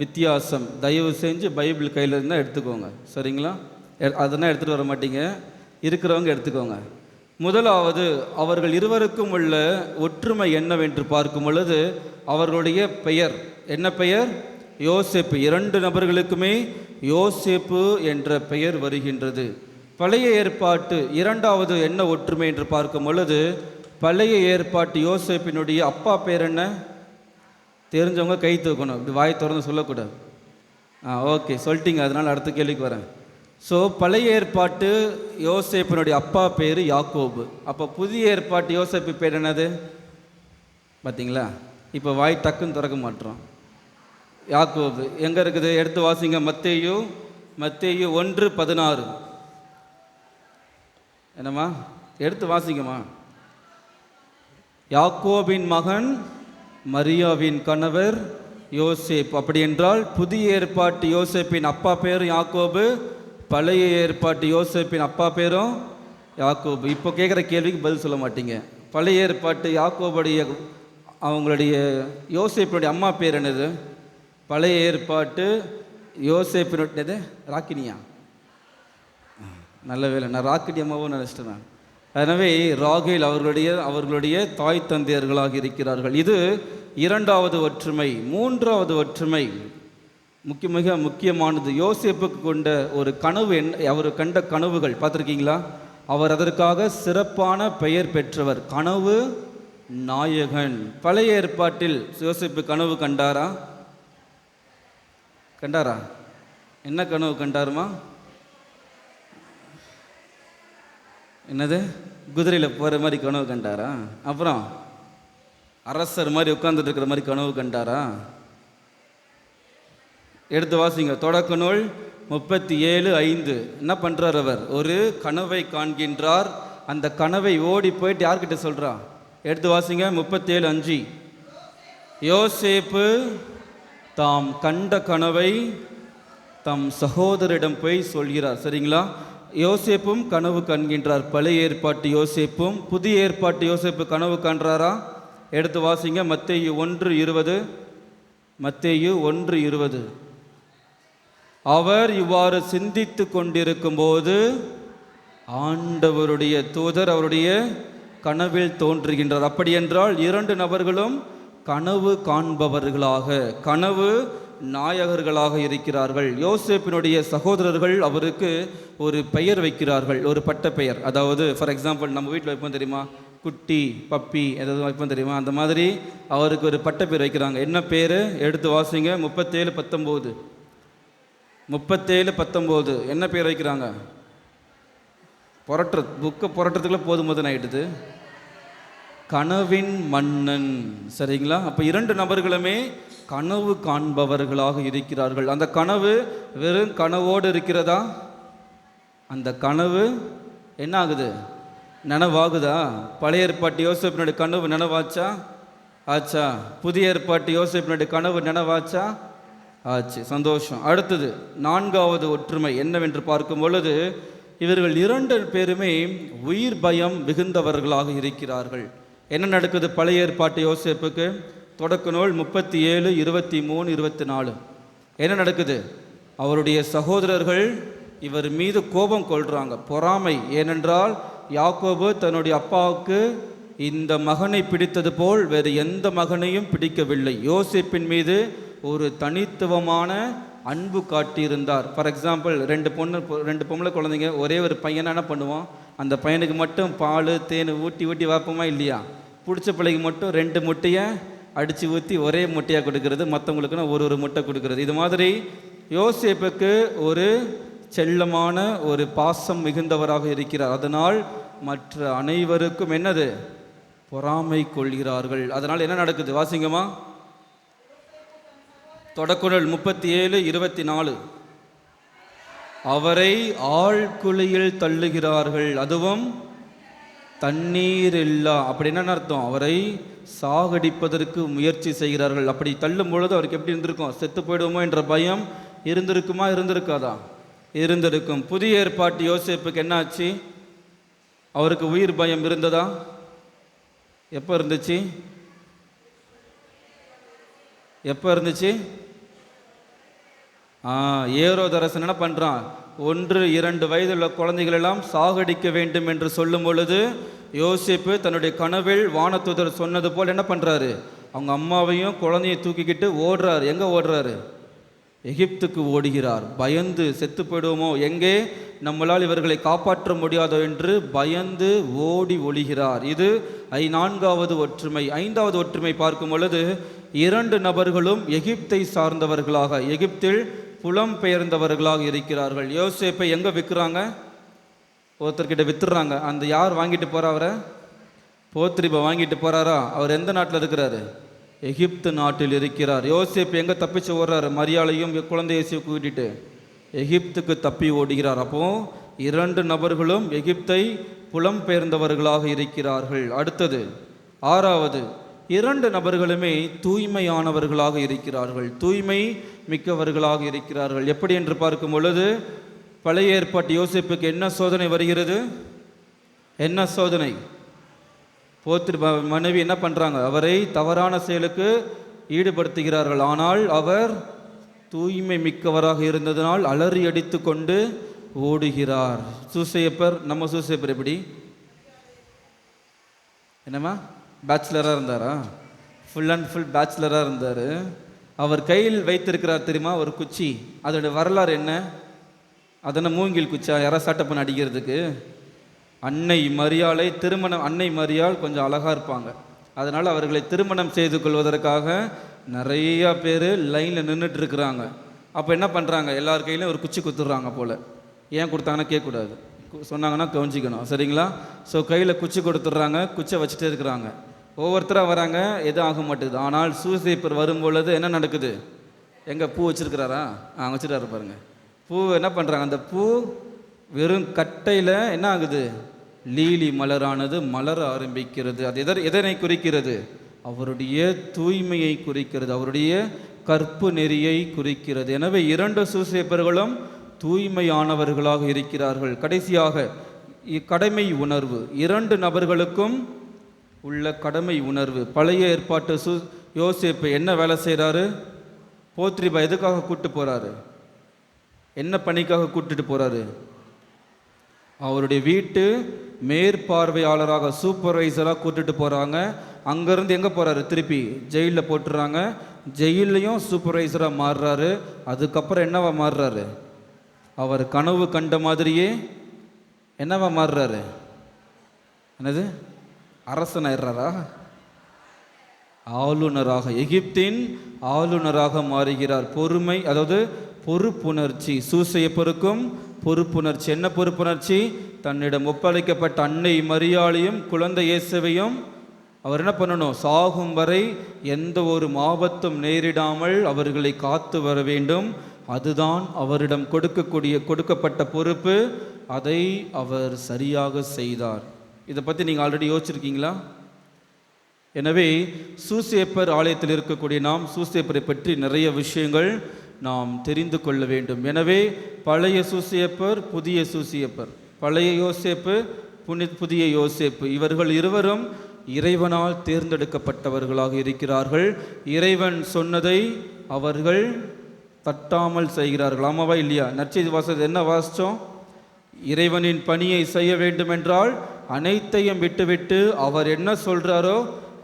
வித்தியாசம் தயவு செஞ்சு பைபிள் கையில் இருந்தால் எடுத்துக்கோங்க, சரிங்களா? அதெல்லாம் எடுத்துகிட்டு வர மாட்டீங்க, இருக்கிறவங்க எடுத்துக்கோங்க. முதலாவது, அவர்கள் இருவருக்கும் உள்ள ஒற்றுமை என்னவென்று பார்க்கும் பொழுது அவர்களுடைய பெயர். என்ன பெயர்? யோசேப்பு. 2 நபர்களுக்குமே யோசேப்பு என்ற பெயர் வருகின்றது. பழைய ஏற்பாட்டு இரண்டாவது என்ன ஒற்றுமை என்று பார்க்கும் பொழுது பழைய ஏற்பாட்டு யோசேப்பினுடைய அப்பா பேர் என்ன? தெரிஞ்சவங்க கை தூக்கணும், இப்படி வாய் திறந்து சொல்லக்கூடாது. ஓகே, சொல்லிட்டீங்க, அதனால் அடுத்த கேள்விக்கு வரேன். ஸோ பழைய ஏற்பாட்டு யோசேப்பினுடைய அப்பா பேர் யாக்கோபு. அப்போ புதிய ஏற்பாட்டு யோசேப்பு பேர் என்னது? பார்த்தீங்களா, இப்போ வாய் டக்குன்னு திறக்க மாட்டோம். யாக்கோபு எங்கே இருக்குது? எடுத்து வாசிங்க. மத்தேயு 1:16. என்னம்மா எடுத்து வாசிங்கம்மா. யாக்கோபின் மகன், மரியாவின் கணவர் யோசேப். அப்படி என்றால் புதிய ஏற்பாட்டு யோசேப்பின் அப்பா பேரும் யாக்கோபு, பழைய ஏற்பாட்டு யோசேப்பின் அப்பா பேரும் யாக்கோபு. இப்போ கேட்குற கேள்விக்கு பதில் சொல்ல மாட்டீங்க. பழைய ஏற்பாட்டு யாக்கோபுடைய அவங்களுடைய யோசேப்பினுடைய அம்மா பேர் என்னது? பழைய ஏற்பாட்டு யோசேப்பினுடையது ராக்கினியா? நல்ல வேலை, நான் ராக்கினி அம்மாவும் நினச்சிட்டேன். எனவே ராகேல் அவர்களுடைய தாய் தந்தையர்களாக இருக்கிறார்கள். இது இரண்டாவது ஒற்றுமை. மூன்றாவது ஒற்றுமை மிக முக்கியமானது. யோசேப்புக்கு கொண்ட ஒரு கனவு. அவர் கண்ட கனவுகள் பார்த்துருக்கீங்களா? அவர் அதற்காக சிறப்பான பெயர் பெற்றவர், கனவு நாயகன். பழைய ஏற்பாட்டில் யோசேப்பு கனவு கண்டாரா? என்ன கனவு கண்டாருமா? என்னது? குதிரையில் போகிற மாதிரி கனவு கண்டாரா? அப்புறம் அரசர் மாதிரி உட்கார்ந்துட்டு இருக்கிற மாதிரி கனவு கண்டாரா? எடுத்து வாசிங்க. தொடக்க நூல் 37:5. என்ன பண்ணுறார் அவர்? ஒரு கனவை காண்கின்றார். அந்த கனவை ஓடி போயிட்டு யார்கிட்ட சொல்கிறா? எடுத்து வாசிங்க. 37:5. யோசேப்பு தாம் கண்ட கனவை தம் சகோதரிடம் போய் சொல்கிறார். சரிங்களா? யோசேப்பும் கனவு காண்கின்றார். பழைய ஏற்பாட்டு யோசேப்பும். புதிய ஏற்பாட்டு யோசேப்பு கனவு காண்றாரா? எடுத்து வாசிங்க. மத்தேயு 1:20. மத்தேயு 1:20. அவர் இவ்வாறு சிந்தித்து கொண்டிருக்கும் போது ஆண்டவருடைய தூதர் அவருடைய கனவில் தோன்றுகின்றார். அப்படி என்றால் 2 நபர்களும் கனவு காண்பவர்களாக, கனவு நாயகர்களாக இருக்கிறார்கள். யோசேப்பினுடைய சகோதரர்கள் அவருக்கு ஒரு பெயர் வைக்கிறார்கள், ஒரு பட்ட பெயர். அதாவது ஃபார் எக்ஸாம்பிள் நம்ம வீட்டில் வைப்போம் தெரியுமா, குட்டி, பப்பி, எதாவது வைப்போம் தெரியுமா, அந்த மாதிரி அவருக்கு ஒரு பட்ட பேர் வைக்கிறாங்க. என்ன பேர்? எடுத்து வாசிங்க. 37:19. 37:19. என்ன பேர் வைக்கிறாங்க? புக்கை புரட்டுறதுக்குள்ள போதும் ஆயிடுது. கனவின் மன்னன். சரிங்களா? அப்போ 2 நபர்களுமே கனவு காண்பவர்களாக இருக்கிறார்கள். அந்த கனவு வெறும் கனவோடு இருக்கிறதா? அந்த கனவு என்ன ஆகுது? நனவாகுதா? பழைய ஏற்பாட்டு யோசேப்பினுடைய கனவு நனவாச்சா? ஆச்சா. புதிய ஏற்பாட்டு யோசேப்பினுடைய கனவு நனவாச்சா? ஆச்சு. சந்தோஷம். அடுத்தது 4வது ஒற்றுமை என்னவென்று பார்க்கும் பொழுது இவர்கள் 2 பேருமே உயிர் பயம் மிகுந்தவர்களாக இருக்கிறார்கள். என்ன நடக்குது பழைய ஏற்பாட்டு யோசேப்புக்கு? தொடக்க நூல் 37:23-24. என்ன நடக்குது? அவருடைய சகோதரர்கள் இவர் மீது கோபம் கொள்றாங்க, பொறாமை. ஏனென்றால் யாக்கோபு தன்னுடைய அப்பாவுக்கு இந்த மகனை பிடித்தது போல் வேறு எந்த மகனையும் பிடிக்கவில்லை. யோசேப்பின் மீது ஒரு தனித்துவமான அன்பு காட்டியிருந்தார். ஃபார் எக்ஸாம்பிள் 2 பொம்பளை குழந்தைங்க, ஒரே ஒரு பையனை என்ன பண்ணுவோம், அந்த பையனுக்கு மட்டும் பால் தேன் ஊட்டி வைப்போமா இல்லையா? பிடிச்ச பிள்ளைக்கு மட்டும் 2 முட்டையை அடித்து ஊற்றி ஒரே முட்டையாக கொடுக்கறது, மற்றவங்களுக்குன்னா ஒரு முட்டை கொடுக்கறது. இது மாதிரி யோசேப்புக்கு ஒரு செல்லமான ஒரு பாசம் மிகுந்தவராக இருக்கிறார். அதனால் மற்ற அனைவருக்கும் என்னது? பொறாமை கொள்கிறார்கள். அதனால் என்ன நடக்குது? வாசிங்கம்மா. தொடக்குறள் 37:24. அவரை ஆழ்குழியில் தள்ளுகிறார்கள், அதுவும் தண்ணீர் இல்லா. அப்படி என்ன அர்த்தம்? அவரை சாகடிப்பதற்கு முயற்சி செய்கிறார்கள். அப்படி தள்ளும் பொழுது அவருக்கு எப்படி இருந்திருக்கும்? செத்து போயிடுவோமோ என்ற பயம் இருந்திருக்குமா? இருந்திருக்காதா? இருந்திருக்கும். புதிய ஏற்பாட்டு யோசேப்புக்கு என்ன ஆச்சு? அவருக்கு உயிர் பயம் இருந்ததா? எப்போ இருந்துச்சு? எப்போ இருந்துச்சு? ஏரோதரசன் என்ன பண்ணுறான்? 1-2 வயதுள்ள குழந்தைகளெல்லாம் சாகடிக்க வேண்டும் என்று சொல்லும் பொழுது யோசேப்பு தன்னுடைய கனவில் வானதூதர் சொன்னது போல் என்ன பண்ணுறாரு? அவங்க அம்மாவையும் குழந்தையை தூக்கிக்கிட்டு ஓடுறாரு. எங்கே ஓடுறாரு? எகிப்துக்கு ஓடுகிறார். பயந்து செத்து போயிடுவோமோ, எங்கே நம்மளால் இவர்களை காப்பாற்ற முடியாதோ என்று பயந்து ஓடி ஒளிகிறார். இது 4வது ஒற்றுமை. 5வது ஒற்றுமை பார்க்கும் பொழுது 2 நபர்களும் எகிப்தை சார்ந்தவர்களாக, எகிப்தில் புலம்பெயர்ந்தவர்களாக இருக்கிறார்கள். யோசேப்பை எங்கே விற்கிறாங்க? ஒருத்தர்கிட்ட வித்துறாங்க. அந்த யார் வாங்கிட்டு போகிறா? அவரை போத்ரிபா வாங்கிட்டு போகிறாரா? அவர் எந்த நாட்டில் இருக்கிறாரு? எகிப்து நாட்டில் இருக்கிறார். யோசேப்பு எங்கே தப்பிச்சு ஓடுறாரு? மரியாளையும் குழந்தை இயேசுவை கூட்டிட்டு எகிப்துக்கு தப்பி ஓடுகிறார். அப்போ 2 நபர்களும் எகிப்தை புலம்பெயர்ந்தவர்களாக இருக்கிறார்கள். அடுத்தது 6வது, 2 நபர்களுமே தூய்மையானவர்களாக இருக்கிறார்கள், தூய்மை மிக்கவர்களாக இருக்கிறார்கள். எப்படி என்று பார்க்கும் பொழுது பழைய ஏற்பாட்டு யோசேப்புக்கு என்ன சோதனை வருகிறது? என்ன சோதனை? போத்திரு மனைவி என்ன பண்ணுறாங்க? அவரை தவறான செயலுக்கு ஈடுபடுத்துகிறார்கள். ஆனால் அவர் தூய்மை மிக்கவராக இருந்ததனால் அலறி அடித்து கொண்டு ஓடுகிறார். சூசையப்பர், நம்ம சூசையப்பர் எப்படி? என்னம்மா பேச்சுலராக இருந்தாரா? ஃபுல் அண்ட் ஃபுல் பேச்சுலராக இருந்தார். அவர் கையில் வைத்திருக்கிறார் தெரியுமா ஒரு குச்சி. அதோட வரலாறு என்ன? அதனை மூங்கில் குச்சா? யாராவது சட்டை பண்ண அடிக்கிறதுக்கு? அன்னை மரியாளை திருமணம், அன்னை மரியாள் கொஞ்சம் அழகாக இருப்பாங்க, அதனால் அவர்களை திருமணம் செய்து கொள்வதற்காக நிறையா பேர் லைனில் நின்றுட்டு இருக்கிறாங்க. அப்போ என்ன பண்ணுறாங்க? எல்லார் கையிலையும் ஒரு குச்சி குத்துடுறாங்க போல். ஏன் கொடுத்தாங்கன்னா கேட்கக்கூடாது, சொன்னாங்கன்னா கவனிச்சிக்கணும், சரிங்களா? ஸோ கையில் குச்சி கொடுத்துட்றாங்க, குச்சை வச்சுட்டே இருக்கிறாங்க. ஒவ்வொருத்தராக வராங்க, எதுவும் ஆக மாட்டேங்குது. ஆனால் சூசைப்பர் வரும்பொழுது என்ன நடக்குது? எங்கே பூ வச்சுருக்கிறாரா? வச்சுட்டாரு பாருங்க. பூ என்ன பண்ணுறாங்க? அந்த பூ வெறும் கட்டையில் என்ன ஆகுது? லீலி மலரானது மலர ஆரம்பிக்கிறது. அது எதனை குறிக்கிறது? அவருடைய தூய்மையை குறிக்கிறது, அவருடைய கற்பு நெறியை குறிக்கிறது. எனவே 2 சூசேப்பர்களும் தூய்மையானவர்களாக இருக்கிறார்கள். கடைசியாக கடமை உணர்வு, 2 நபர்களுக்கும் உள்ள கடமை உணர்வு. பழைய ஏற்பாட்டு யோசேப்பு என்ன வேலை செய்கிறாரு? போத்ரிபா எதுக்காக கூப்பிட்டு போகிறாரு? என்ன பணிக்காக கூப்பிட்டுட்டு போகிறாரு? அவருடைய வீட்டு மேற்பார்வையாளராக, சூப்பர்வைசராக கூட்டிட்டு போகிறாங்க. அங்கேருந்து எங்கே போகிறாரு? திருப்பி ஜெயிலில் போட்டுறாங்க. ஜெயிலையும் சூப்பர்வைசராக மாறுறாரு. அதுக்கப்புறம் என்னவா மாறுறாரு? அவர் கனவு கண்ட மாதிரியே என்னவா மாறுறாரு? என்னது? அரசன் ஆயிடுறாரா? ஆளுநராக, எகிப்தின் ஆளுநராக மாறுகிறார். பொறுமை, அதாவது பொறுப்புணர்ச்சி. சூசையப்பருக்கும் பொறுப்புணர்ச்சி. என்ன பொறுப்புணர்ச்சி? தன்னிடம் ஒப்படைக்கப்பட்ட அன்னை மரியாளையும் குழந்தை இயேசுவையும் அவர் என்ன பண்ணணும்? சாகும் வரை எந்த ஒரு ஆபத்தும் நேரிடாமல் அவர்களை காத்து வர வேண்டும். அதுதான் அவரிடம் கொடுக்கப்பட்ட பொறுப்பு. அதை அவர் சரியாக செய்தார். இதை பற்றி நீங்கள் ஆல்ரெடி யோசிச்சிருக்கீங்களா? எனவே சூசேப்பர் ஆலயத்தில் இருக்கக்கூடிய நாம் சூசேப்பரை பற்றி நிறைய விஷயங்கள் நாம் தெரிந்து கொள்ள வேண்டும். எனவே பழைய சூசேப்பர், புதிய சூசேப்பர், பழைய யோசேப்பு, புதிய யோசேப்பு, இவர்கள் இருவரும் இறைவனால் தேர்ந்தெடுக்கப்பட்டவர்களாக இருக்கிறார்கள். இறைவன் சொன்னதை அவர்கள் தட்டாமல் செய்கிறார்கள். ஆமாவா இல்லையா? நற்செய்தி வாசல் என்ன வாசித்தோம்? இறைவனின் பணியை செய்ய வேண்டுமென்றால் அனைத்தையும் விட்டுவிட்டு அவர் என்ன சொல்கிறாரோ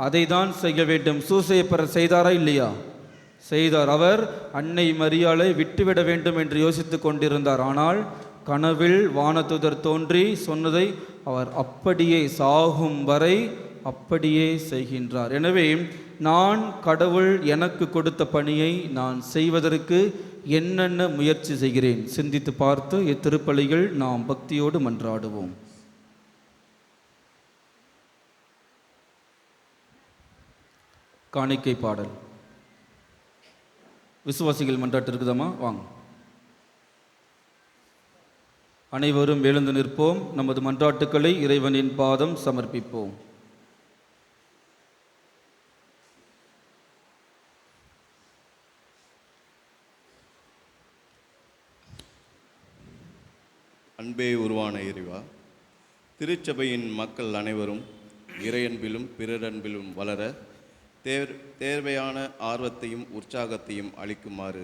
அதை தான் செய்ய வேண்டும். சூசேப்பர் செய்தாரா இல்லையா? செய்தார். அவர் அன்னை மரியாளை விட்டுவிட வேண்டும் என்று யோசித்து கொண்டிருந்தார். ஆனால் கனவில் வானதூதர் தோன்றி சொன்னதை அவர் அப்படியே சாகும் வரை அப்படியே செய்கின்றார். எனவே நான் கடவுள் எனக்கு கொடுத்த பணியை நான் செய்வதற்கு என்னென்ன முயற்சி செய்கிறேன் சிந்தித்து பார்த்து இத்திருப்பலிகள் நாம் பக்தியோடு மன்றாடுவோம். காணிக்கை பாடல். விசுவாசிகள் மன்றாட்டு இருக்குதாம்மா? வாங்க. அனைவரும் எழுந்து நிற்போம். நமது மன்றாட்டுக்களை இறைவனின் பாதம் சமர்ப்பிப்போம். அன்பே உருவான இறைவா, திருச்சபையின் மக்கள் அனைவரும் இறையன்பிலும் பிறரன்பிலும் வளர தேவையான ஆர்வத்தையும் உற்சாகத்தையும் அளிக்குமாறு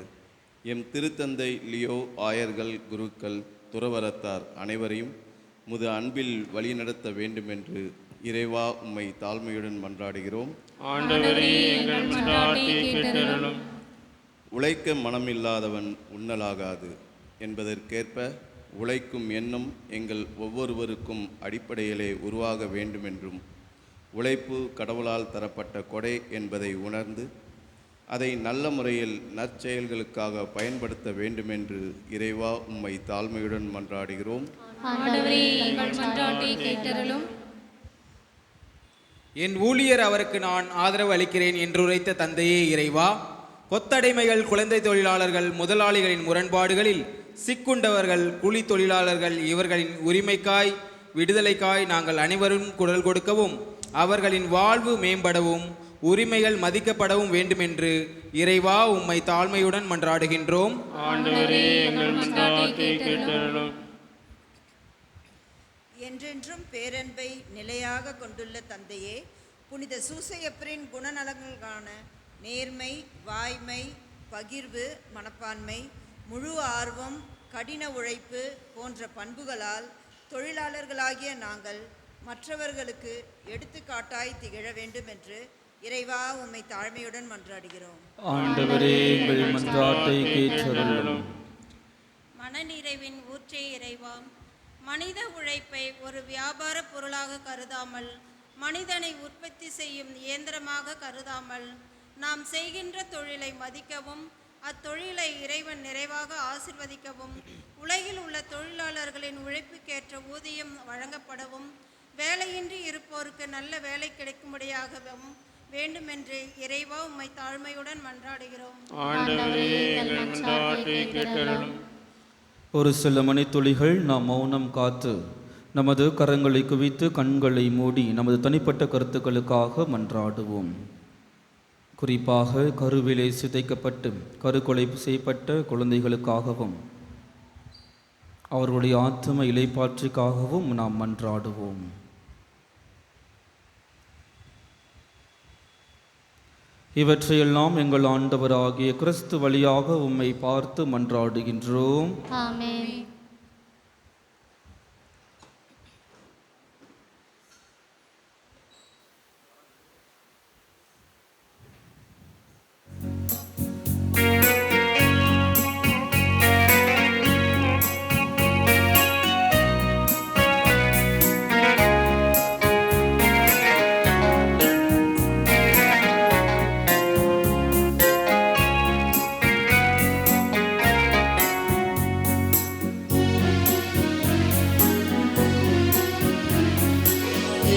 எம் திருத்தந்தை லியோ, ஆயர்கள், குருக்கள், துறவரத்தார் அனைவரையும் முது அன்பில் வழிநடத்த வேண்டுமென்று இறைவா உம்மை தாழ்மையுடன் மன்றாடுகிறோம். ஆண்டவரே, எங்கள் மன்றாட்டை கேட்டருளும். உழைக்க மனமில்லாதவன் உண்ணலாகாது என்பதற்கேற்ப உழைக்கும் எண்ணம் எங்கள் ஒவ்வொருவருக்கும் அடிப்படையிலே உருவாக வேண்டுமென்றும், உழைப்பு கடவுளால் தரப்பட்ட கொடை என்பதை உணர்ந்து அதை நல்ல முறையில் நற்செயல்களுக்காக பயன்படுத்த வேண்டுமென்று இறைவா உம்மை தாழ்மையுடன் மன்றாடுகிறோம். ஆண்டவரே, எங்கள் மன்றாட்டை கேட்டருளும். என் ஊழியர் அவருக்கு நான் ஆதரவு அளிக்கிறேன் என்றுரைத்த தந்தையே இறைவா, கொத்தடைமைகள், குழந்தை தொழிலாளர்கள், முதலாளிகளின் முரண்பாடுகளில் சிக்குண்டவர்கள், கூலி தொழிலாளர்கள் இவர்களின் உரிமைக்காய், விடுதலைக்காய் நாங்கள் அனைவரும் குரல் கொடுக்கவும், அவர்களின் வாழ்வு மேம்படவும், உரிமைகள் மதிக்கப்படவும் வேண்டுமென்று இறைவா உம்மை தாழ்மையுடன் மன்றாடுகின்றோம். ஆண்டவரே, எங்கள் மன்றாட்டை கேட்டருளும். என்றென்றும் பேரன்பை நிலையாக கொண்டுள்ள தந்தையே, புனித சூசையப்பரின் குணநலங்களுக்கான நேர்மை, வாய்மை, பகிர்வு மனப்பான்மை, முழு ஆர்வம், கடின உழைப்பு போன்ற பண்புகளால் தொழிலாளர்களாகிய நாங்கள் மற்றவர்களுக்கு எடுத்துக்காட்டாய் திகழ வேண்டும் என்று இறைவா உம்மை தாழ்மையுடன் மன்றாடுகிறோம். ஆண்டவரே, எங்கள் மன்றாட்டை கேட்டருளும். மனநிறைவின் ஊற்றே இறைவா, மனித உழைப்பை ஒரு வியாபார பொருளாக கருதாமல், மனிதனை உற்பத்தி செய்யும் இயந்திரமாக கருதாமல், நாம் செய்கின்ற தொழிலை மதிக்கவும், அத்தொழிலை இறைவன் நிறைவாக ஆசிர்வதிக்கவும், உலகில் உள்ள தொழிலாளர்களின் உழைப்புக்கேற்ற ஊதியம் வழங்கப்படவும், வேலையின்றி இருப்போருக்கு நல்ல வேலை கிடைக்கும்படியாகவும் வேண்டுமென்று இறைவா உம்மை தாழ்மையுடன் மன்றாடுகிறோம். ஆண்டவரே, எங்கள் மன்றாட்டை கேட்டருளும். ஒரு சில மணித்துளிகள் நாம் மௌனம் காத்து நமது கரங்களை குவித்து கண்களை மூடி நமது தனிப்பட்ட கருத்துக்களுக்காக மன்றாடுவோம். குறிப்பாக கருவிலே சிதைக்கப்பட்டு கருக்கொலை செய்யப்பட்ட குழந்தைகளுக்காகவும் அவர்களுடைய ஆத்தும இளைப்பாற்றிக்காகவும் நாம் மன்றாடுவோம். இவற்றையெல்லாம் எங்கள் ஆண்டவராகிய கிறிஸ்து வழியாக உம்மை பார்த்து மன்றாடுகின்றோம். ஆமென்.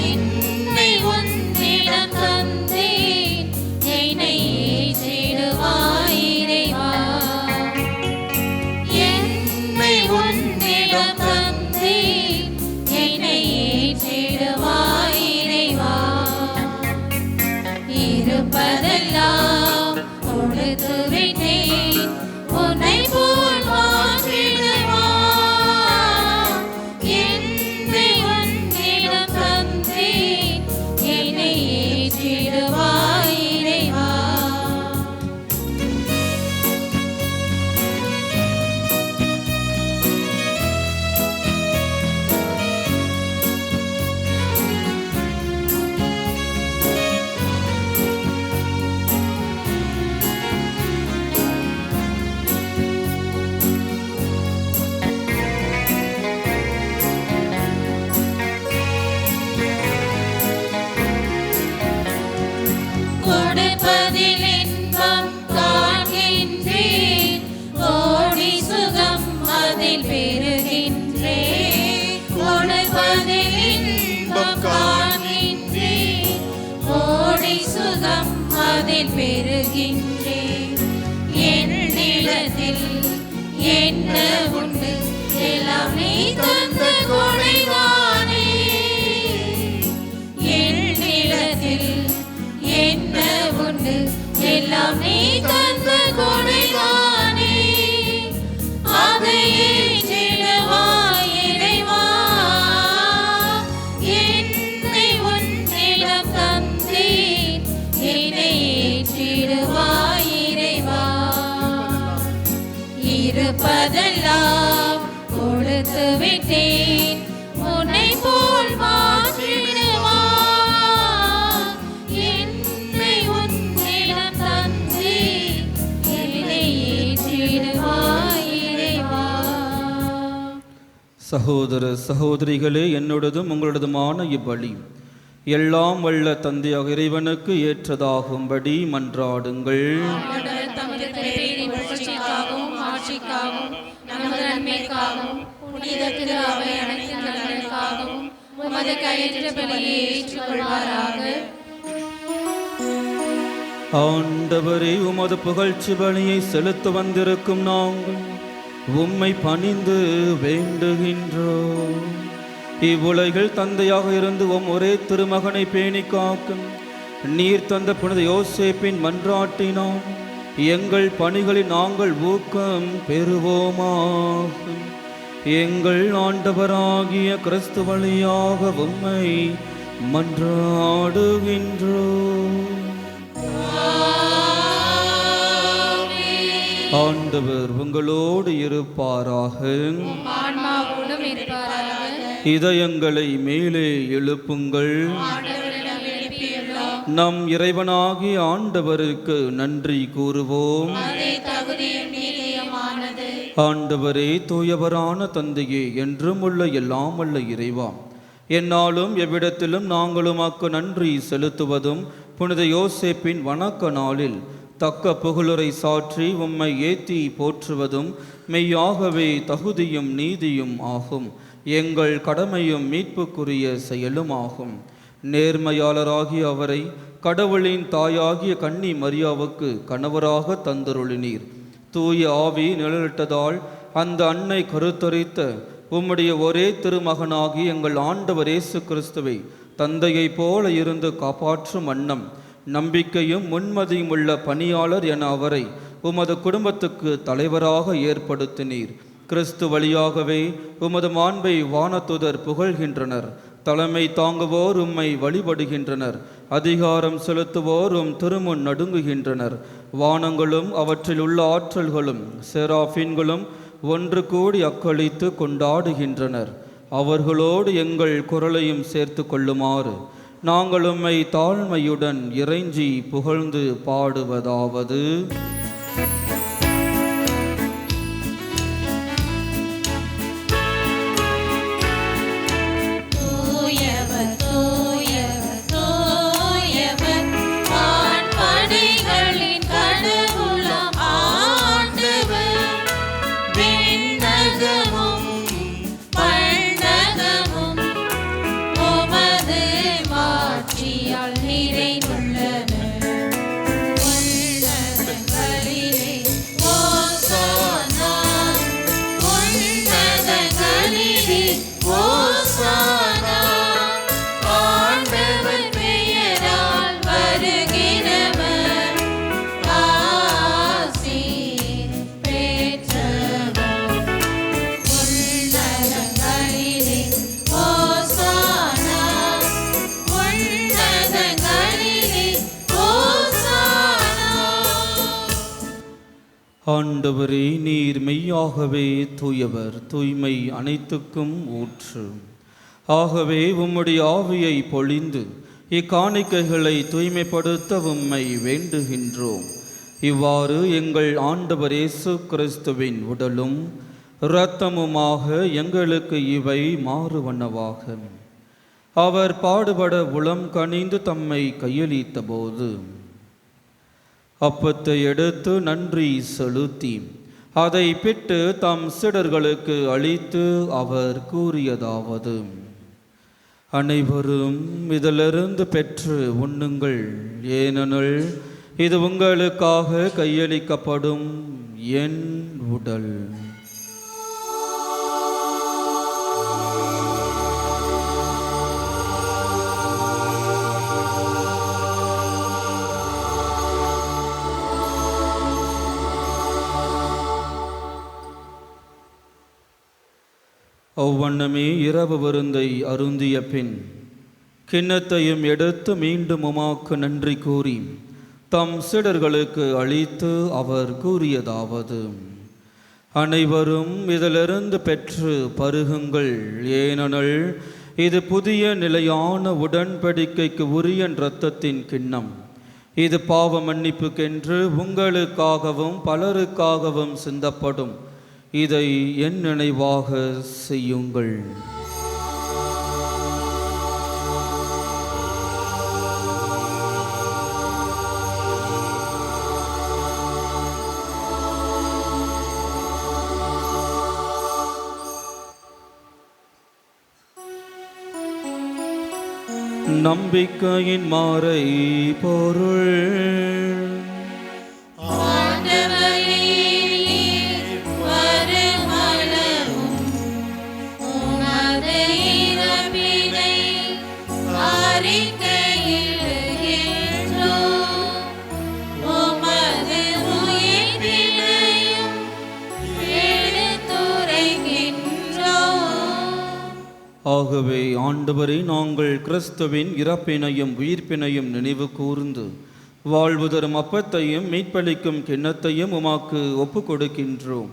என்னை உன்னிடம் தந்தேன், என்னை ஏற்றிடுவாய் இறைவா. என்னை உன்னிடம் தந்தேன், என்னை ஏற்றிடுவாய் இறைவா. இருப்பதெல்லாம் கொடுத்து விட்டேன், உன்னை போல் மாற்றிடுவாய். என்னை உன்னிடம் தந்தேன், என்னை ஏற்றிடுவாய் இறைவா. கொடுப்பதில் இன்பம் காண்கின்றேன், கோடி சுகம் அதில் பெறுகின்றேன். கொடுப்பதில் இன்பம் காண்கின்றேன், கோடி சுகம் அதில் மேல் பெறுகின்றேன். என் நிலத்தில் என்ன உண்டு எல்லாம் நீ தந்த கொடைதானே. என் நிலத்தில் என்ன உண்டு எல்லாம் நீ தந்த கொடைதானே. அதை ஏற்றிடுவாய் இறைவா, என்னை உன்னிடம் தந்தேன். என்னை ஏற்றிடுவாய் இறைவா. இருப்பதெல்லாம் கொடுத்து விட்டேன், உன்னை போல் மாற்றிடுவா. என்னை உன்னிடம் தந்தேன். என்னை ஏற்றிடுவாய் இறைவா. சகோதர சகோதரிகளே, என்னோடதும் உங்களோடதுமான இப்பலி எல்லாம் வல்ல தந்தையாக இறைவனுக்கு ஏற்றதாகும்படி மன்றாடுங்கள். ஆண்டவர் தமது பேரின் புகழ்ச்சிக்காகவும் ஆட்சிக்காகவும் நமது நன்மைக்காகவும் புனித திரு அவை அனைத்து நலனுக்காகவும் உமது கையேற்ற பலியை ஏற்றுக்கொள்வாராக. ஆண்டவரே, உமது புகழ்ச்சி பலியை செலுத்த வந்திருக்கும் நாங்கள் உம்மை பணிந்து வேண்டுகின்றோம். இவ்வுலகில் தந்தையாக இருந்து ஒரே திருமகனை பேணி காக்கும் நீர் தந்த புனித யோசேப்பின் மன்றாட்டினோம் எங்கள் பணிகளில் நாங்கள் ஊக்கம் பெறுவோமாக. எங்கள் ஆண்டவராகிய கிறிஸ்து வழியாக உம்மை மன்றாடுகின்றோம். ஆண்டவர் உங்களோடு இருப்பாராக. ஆன்மாவோடும் இருப்பாராக. இதயங்களை மேலே எழுப்புங்கள். ஆண்டவரிடம் எழுப்பியுள்ளோம். நம் இறைவனாகிய ஆண்டவருக்கு நன்றி கூறுவோம். அதே தகுதியும் நீதியுமானது. ஆண்டவரே, தூயவரான தந்தையே, என்றும் உள்ள எல்லாம் உள்ள இறைவா, என்னாலும் எவ்விடத்திலும் நாங்களும் அக்கு நன்றி செலுத்துவதும் புனித யோசேப்பின் வணக்க நாளில் தக்க புகழுரை சாற்றி உம்மை ஏத்தி போற்றுவதும் மெய்யாகவே தகுதியும் நீதியும் ஆகும். எங்கள் கடமையும் மீட்புக்குரிய செயலும் ஆகும். நேர்மையாளராகிய அவரை கடவுளின் தாயாகிய கன்னி மரியாவுக்கு கணவராக தந்தருளினீர். தூய ஆவி நிழலிட்டதால் அந்த அன்னை கருத்தரித்த உம்முடைய ஒரே திருமகனாகி எங்கள் ஆண்டவர் இயேசு கிறிஸ்துவை தந்தையைப் போல இருந்து காப்பாற்றும் வண்ணம் நம்பிக்கையும் முன்மதியும் உள்ள பணியாளர் என அவரை உமது குடும்பத்துக்கு தலைவராக ஏற்படுத்தினீர். கிறிஸ்து வழியாகவே உமது மாண்பை வானத்துதர் புகழ்கின்றனர். தலைமை தாங்குவோர் உம்மை வழிபடுகின்றனர். அதிகாரம் செலுத்துவோர் திருமுன் நடுங்குகின்றனர். வானங்களும் அவற்றில் உள்ள ஆற்றல்களும் செராஃபின்களும் ஒன்று கூடி அக்களித்து கொண்டாடுகின்றனர். அவர்களோடு எங்கள் குரலையும் சேர்த்து கொள்ளுமாறு நாங்கள் உம்மை தாழ்மையுடன் இறைஞ்சி புகழ்ந்து பாடுவதாவது: தூயவர் தூயவர் தூயவர் வான்படைகளின் கடவுளாம் ஆண்டவர். விண்ணகமும் பண்டகமும் உமது மாட்சியால் நிறைந்துள்ளன. உன்னதங்களிலே ஓசானா, உன்னதங்களிலே ஓசானா. ஆண்டவர் பெயரால் வருகிறவர் ஆசீர் பெற்றவர். உன்னதங்களிலே ஓசானா, உன்னதங்களிலே ஓசானா. ஆண்டவரே, நீர் மெய்யாகவே தூயவர், தூய்மை அனைத்துக்கும் ஊற்று. ஆகவே உம்முடைய ஆவியை பொழிந்து இக்காணிக்கைகளை தூய்மைப்படுத்த உம்மை வேண்டுகின்றோம். இவ்வாறு எங்கள் ஆண்டவர் இயேசு கிறிஸ்துவின் உடலும் இரத்தமுமாக எங்களுக்கு இவை மாறுவனவாக. அவர் பாடுபட உளம் கனிந்து தம்மை கையளித்த போது அப்பத்தை எடுத்து நன்றி செலுத்தி அதை பிட்டு தம் சீடர்களுக்கு அளித்து அவர் கூறியதாவது: அனைவரும் இதிலிருந்து பெற்று உண்ணுங்கள், ஏனெனில் இது உங்களுக்காக கையளிக்கப்படும் என் உடல். அவ்வண்ணமே இரவு விருந்தை அருந்திய பின் கிண்ணத்தையும் எடுத்து மீண்டும் உமாக்கு நன்றி கூறி தம் சீடர்களுக்கு அளித்து அவர் கூறியதாவது: அனைவரும் இதிலிருந்து பெற்று பருகுங்கள், ஏனெனில் இது புதிய நிலையான உடன்படிக்கைக்கு உரிய இரத்தத்தின் கிண்ணம். இது பாவ மன்னிப்புக்கென்று உங்களுக்காகவும் பலருக்காகவும் சிந்தப்படும். இதை என் நினைவாக செய்யுங்கள். நம்பிக்கையின் மாறை பொருள். ஆகவே ஆண்டவரே, நாங்கள் கிறிஸ்துவின் இறப்பினையும் உயிர்ப்பினையும் நினைவு கூர்ந்து வாழ்வு தரும் அப்பத்தையும் மீட்பளிக்கும் கிண்ணத்தையும் உமாக்கு ஒப்பு கொடுக்கின்றோம்.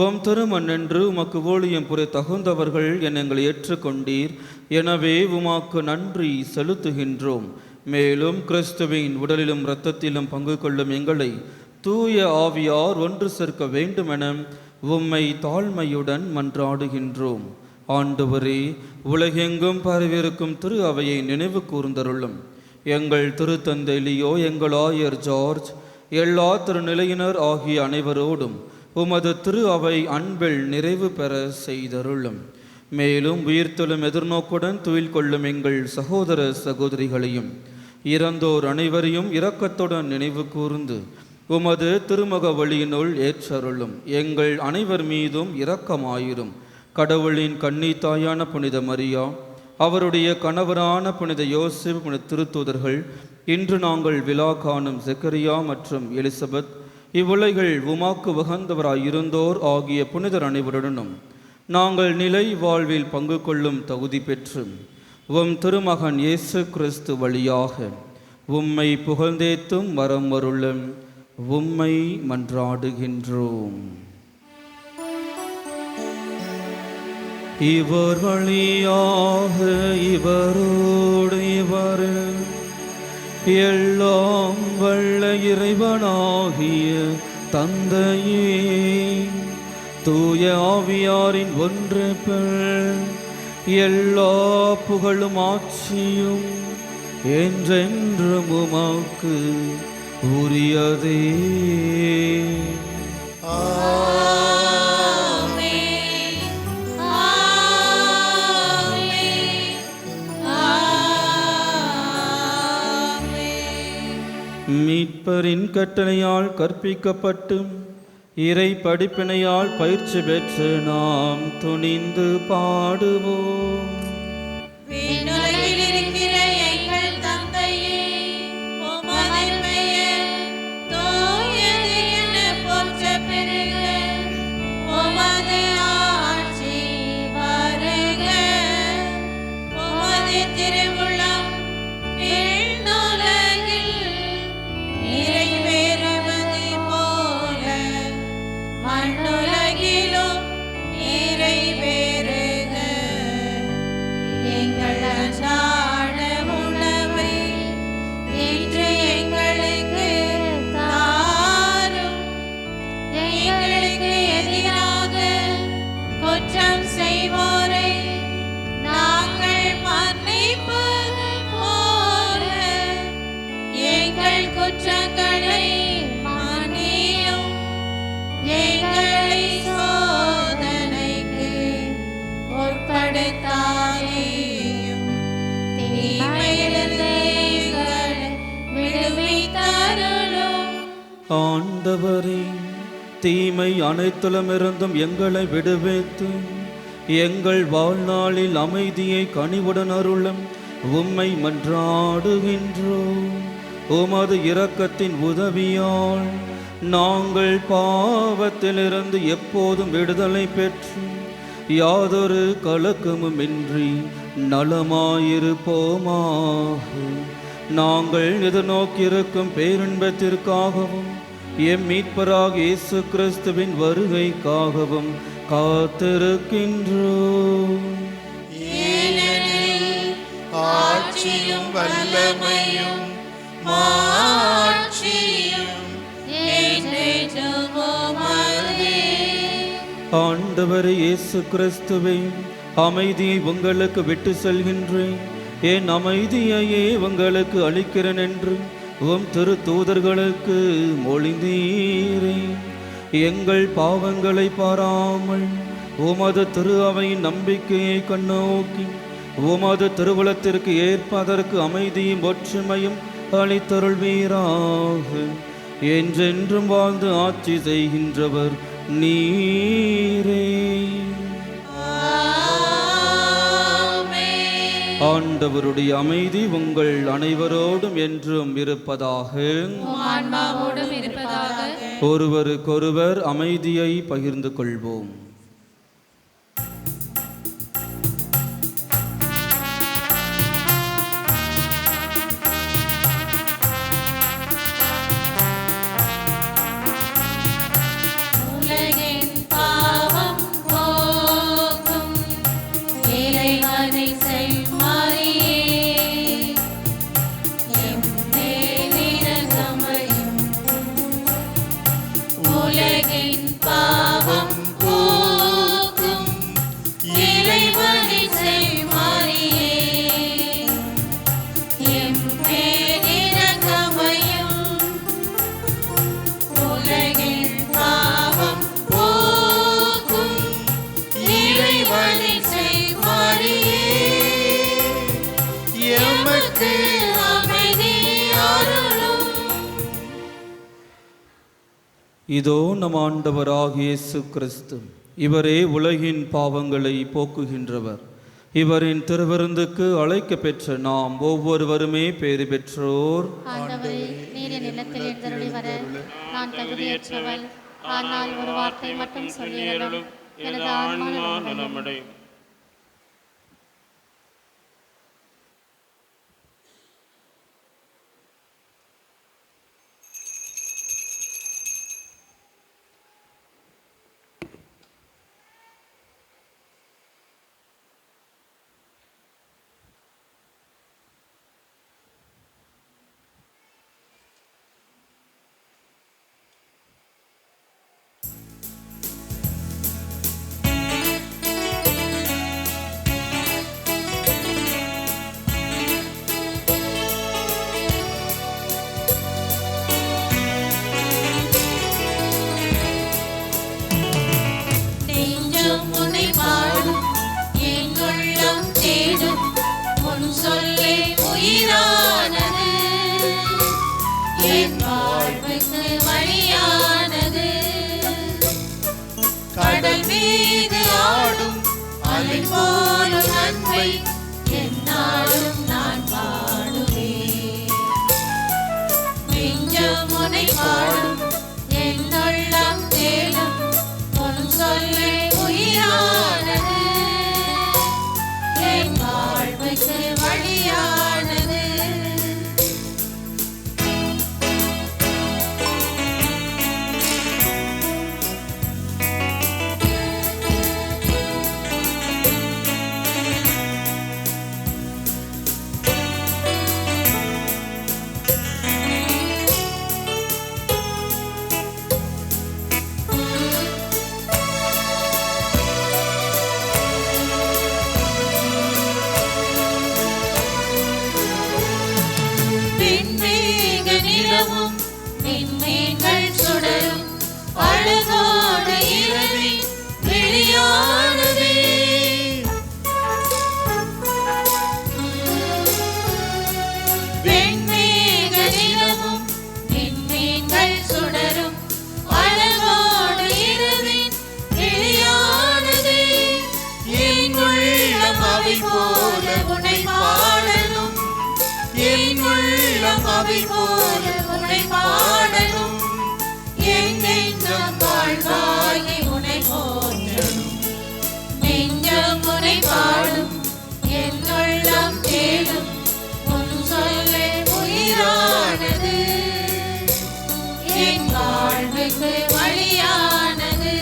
உம் திருமண்ணென்று உமக்கு ஊழியம் புரிய தகுந்தவர்கள் என எங்களை ஏற்றுக்கொண்டீர். எனவே உமாக்கு நன்றி செலுத்துகின்றோம். மேலும் கிறிஸ்துவின் உடலிலும் இரத்தத்திலும் பங்கு கொள்ளும் எங்களை தூய ஆவியார் ஒன்று சேர்க்க வேண்டுமென உம்மை தாழ்மையுடன் மன்றாடுகின்றோம். ஆண்டவரே, உலகெங்கும் பரவியிருக்கும் திரு அவையை நினைவு கூர்ந்தருளும். எங்கள் திருத்தந்தை லியோ, எங்கள் ஆயர் ஜார்ஜ், எல்லா திருநிலையினர் ஆகிய அனைவரோடும் உமது திரு அவை அன்பில் நிறைவு பெற செய்தருளும். மேலும் உயிர்த்தெழும் எதிர்நோக்குடன் துயில் கொள்ளும் எங்கள் சகோதர சகோதரிகளையும் இறந்தோர் அனைவரையும் இரக்கத்துடன் நினைவு கூர்ந்து உமது திருமுக வழியினுள் ஏற்றருளும். எங்கள் அனைவர் மீதும் இரக்கமாயிரும். கடவுளின் கன்னி தாயான புனித மரியா, அவருடைய கணவரான புனித யோசேப்பு, புனித திருத்தூதர்கள், இன்று நாங்கள் விழா காணும் செக்கரியா மற்றும் எலிசபெத், இவ்வுலகில் உமாக்கு உகந்தவராயிருந்தோர் ஆகிய புனிதர் அனைவருடனும் நாங்கள் நிலை வாழ்வில் பங்கு கொள்ளும் தகுதி பெற்று உம் திருமகன் இயேசு கிறிஸ்து வழியாக உம்மை புகழ்ந்தேத்தும் வரம் அருளும் உம்மை மன்றாடுகின்றோம். இவர் வழியாக இவரோடு இவர் எல்லாம் வல்ல இறைவனாகிய தந்தையே, தூய ஆவியாரின் ஒன்றிப்பில் எல்லா புகழும் ஆட்சியும் என்றென்றும் உமக்கு உரியதே. மீட்பரின் கட்டளையால் கற்பிக்கப்பட்டு இறை படிப்பினையால் பயிற்சி பெற்று நாம் துணிந்து பாடுவோம். விண்ணுலகில் இருக்கிற எங்கள் தந்தையே, உமது பெயர் தூயது என போற்றப் பெறுக. உமது ஆட்சி வருக. உமது திருவுளம் விண்ணுலகில் நிறைவேறுவது போல மண்ணுலகிலும் நிறைவேறுக. எங்கள் அன்றாட உணவை இன்று எங்களுக்கு தாரும். எங்களுக்கு எதிராக குற்றம் செய்வோரை நாங்கள் மன்னிப்பது போல எங்கள் குற்றங்களை மன்னியும். எங்களை சோதனைக்கு உட்படுத்தாதேயும், தீமையிலிருந்து எங்களை விடுவித்தருளும். ஆண்டவரே, தீமை அனைத்திலுமிருந்தும் எங்களை விடுவித்து எங்கள் வாழ்நாளில் அமைதியை கனிவுடன் அருளும் உம்மை மன்றாடுகின்றோம். உமது இரக்கத்தின் உதவியால் நாங்கள் பாவத்திலிருந்து எப்போதும் விடுதலை பெற்று யாதொரு கலக்கமுமின்றி நலமாயிருப்போமாக. நாங்கள் எதிர்நோக்கியிருக்கும் பேரின்பத்திற்காகவும் எம் மீட்பராக இயேசு கிறிஸ்துவின் வருகைக்காகவும் காத்திருக்கின்றோம். ஏனெனில் ஆட்சியும் வல்லமையும் மாட்சியும் என்றென்றும் உமதே. ஆண்டவர் இயேசு கிறிஸ்துவே, அமைதியை உங்களுக்கு விட்டு செல்கின்றேன், என் அமைதியையே உங்களுக்கு அளிக்கிறேன் என்று உம் திரு தூதர்களுக்கு மொழிந்தீரே. எங்கள் பாவங்களை பாராமல் உமது திரு அவையின் நம்பிக்கையை கண்ணோக்கி உமது திருவுளத்திற்கு ஏற்பதற்கு அமைதியும் ஒற்றுமையும் அளித்தருள்வீராக. என்றென்றும் வாழ்ந்து ஆட்சி செய்கின்றவர் நீரே. ஆண்டவருடைய அமைதி உங்கள் அனைவரோடும் என்றும் இருப்பதாக. ஒருவருக்கொருவர் அமைதியை பகிர்ந்து கொள்வோம். இதோ நம் ஆண்டவராகிய இயேசு கிறிஸ்து, இவரே உலகின் பாவங்களை போக்குகின்றவர். இவரின் திருவிருந்துக்கு அழைக்க பெற்ற நாம் ஒவ்வொருவருமே பேறு பெற்றோர். ஆண்டவரே, நீர் நிலத்தில் எழுந்தருளி வர நான் தகுதியற்றவள். ஆனால் ஒரு வார்த்தை மட்டும் சொல்லியருளும், எனது ஆன்மா நலமடையும். கடல் மீது ஆடும் அலை போலும் நன்மை என்னாலும் நான் பாடுவேன். நெஞ்சம் உனை பாடும் என்னுள்ளம் தேடும் உன் சொல்லே உயிரானது, என் வாழ்வுக்கு வழியானது. விண்மீன்கள் சுடரும் அழகோடு இரவி வெளியானதே. வெண்மேக நிலவும் விண்மீன்கள் சுடரும் ஆவி போல உன்னை பாடணும், என் நெஞ்சம் வாழ்வாகி உன்னை போற்றணும். நெஞ்சம் உன்னை பாடும், என் உள்ளம் தேடும், உன் சொல்லே உயிரானது, என் வாழ்வுக்கு வழியானது.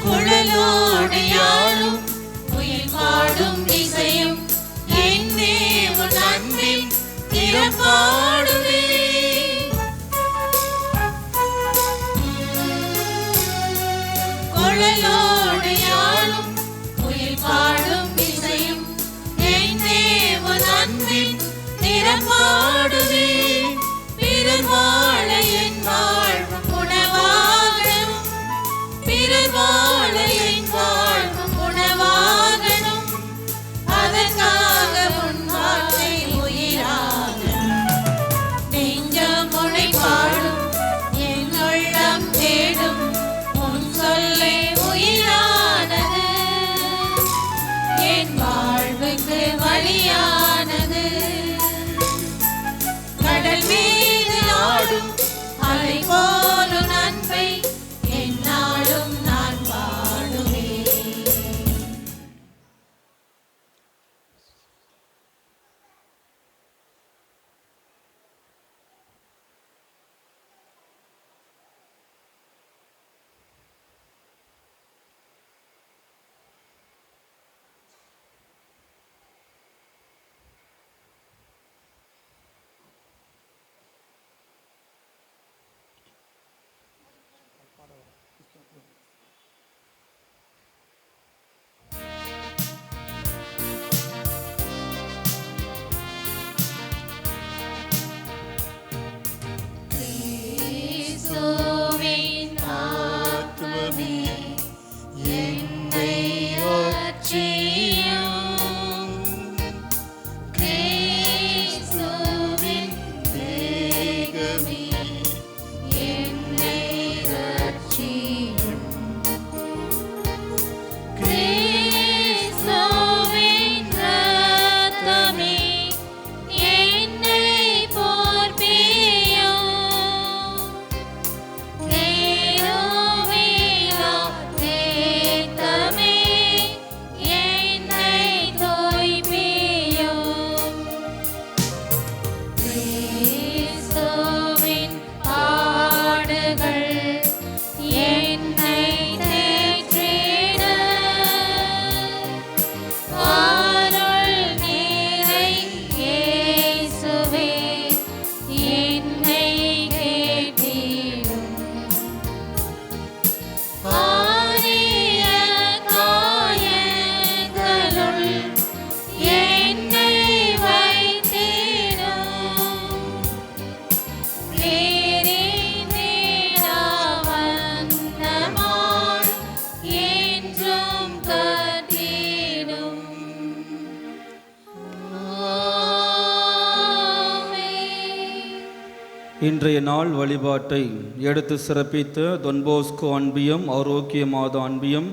குழலோடு யாழும் உயிர் பாடும் இசையும் என்னே உன் அன்பின் திறப்பாடுவே. குழலோடு யாழும் உயிர் பாடும் இசையும் என்னே உன் அன்பின் திறப்பாடுவே. பிறர் வாழ என் வாழ்வும் உணவாகணும், பிறர் வாழ என் வாழ்வும் உணவாகணும், அதற்காக உன் வார்த்தை உயிராகணும். நெஞ்சம் உன்னை பாடும், என் உள்ளம் தேடும், உன் சொல்லே உயிரானது, என் வாழ்வுக்கு வழியானது. கடல் மீது ஆடும் அலை போலும் அன்பை என்னாலும் நான் பாடுவேன். கிறிஸ்துவின் ஆத்துமமே என்னை ரட்சியும், கிறிஸ்துவின் தேகமே என்னை ரட்சியும், கிறிஸ்துவின் இரத்தமே என்னை போர்ப்பியும், தேரோவிலா தேத்தமே என்னை தோய்ப்பியும், கிறிஸ்துவின் பாடுகள் என்னை தேற்றிட, அருள் நீரை இயேசுவே என்னை கேட்டிடும், ஆரிய காயங்களுள் என்னை வைத்திடும், வேறினிடாவண்ணமாய் என்றும் கட்டிடும். இன்றைய நாள் வழிபாட்டை எடுத்து சிறப்பித்த தொன்போஸ்கோ அன்பியம், ஆரோக்கிய மாதா அன்பியம்,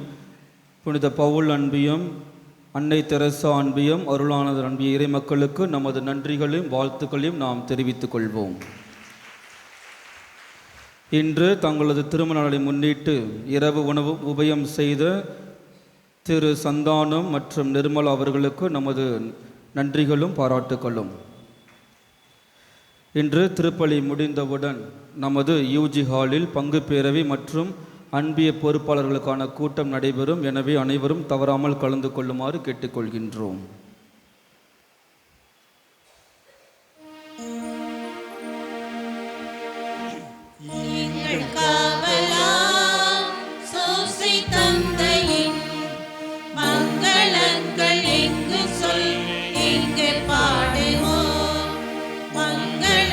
புனித பவுல் அன்பியம், அன்னை தெரசா அன்பியம், அருளானதர் அன்பிய இறை மக்களுக்கு நமது நன்றிகளையும் வாழ்த்துக்களையும் நாம் தெரிவித்துக் கொள்வோம். இன்று தங்களது திருமண நாளை முன்னிட்டு இரவு உணவு உபயம் செய்த திரு சந்தானம் மற்றும் நிர்மலா அவர்களுக்கு நமது நன்றிகளும் பாராட்டுகளும். இன்று திருப்பலி முடிந்தவுடன் நமது யூஜி ஹாலில் பங்கு பேரவை மற்றும் அன்பிய பொறுப்பாளர்களுக்கான கூட்டம் நடைபெறும். எனவே அனைவரும் தவறாமல் கலந்து கொள்ளுமாறு கேட்டுக்கொள்கின்றோம். மங்களங்கள் எங்கு சொல், எங்கு பாடுவோம், மங்கள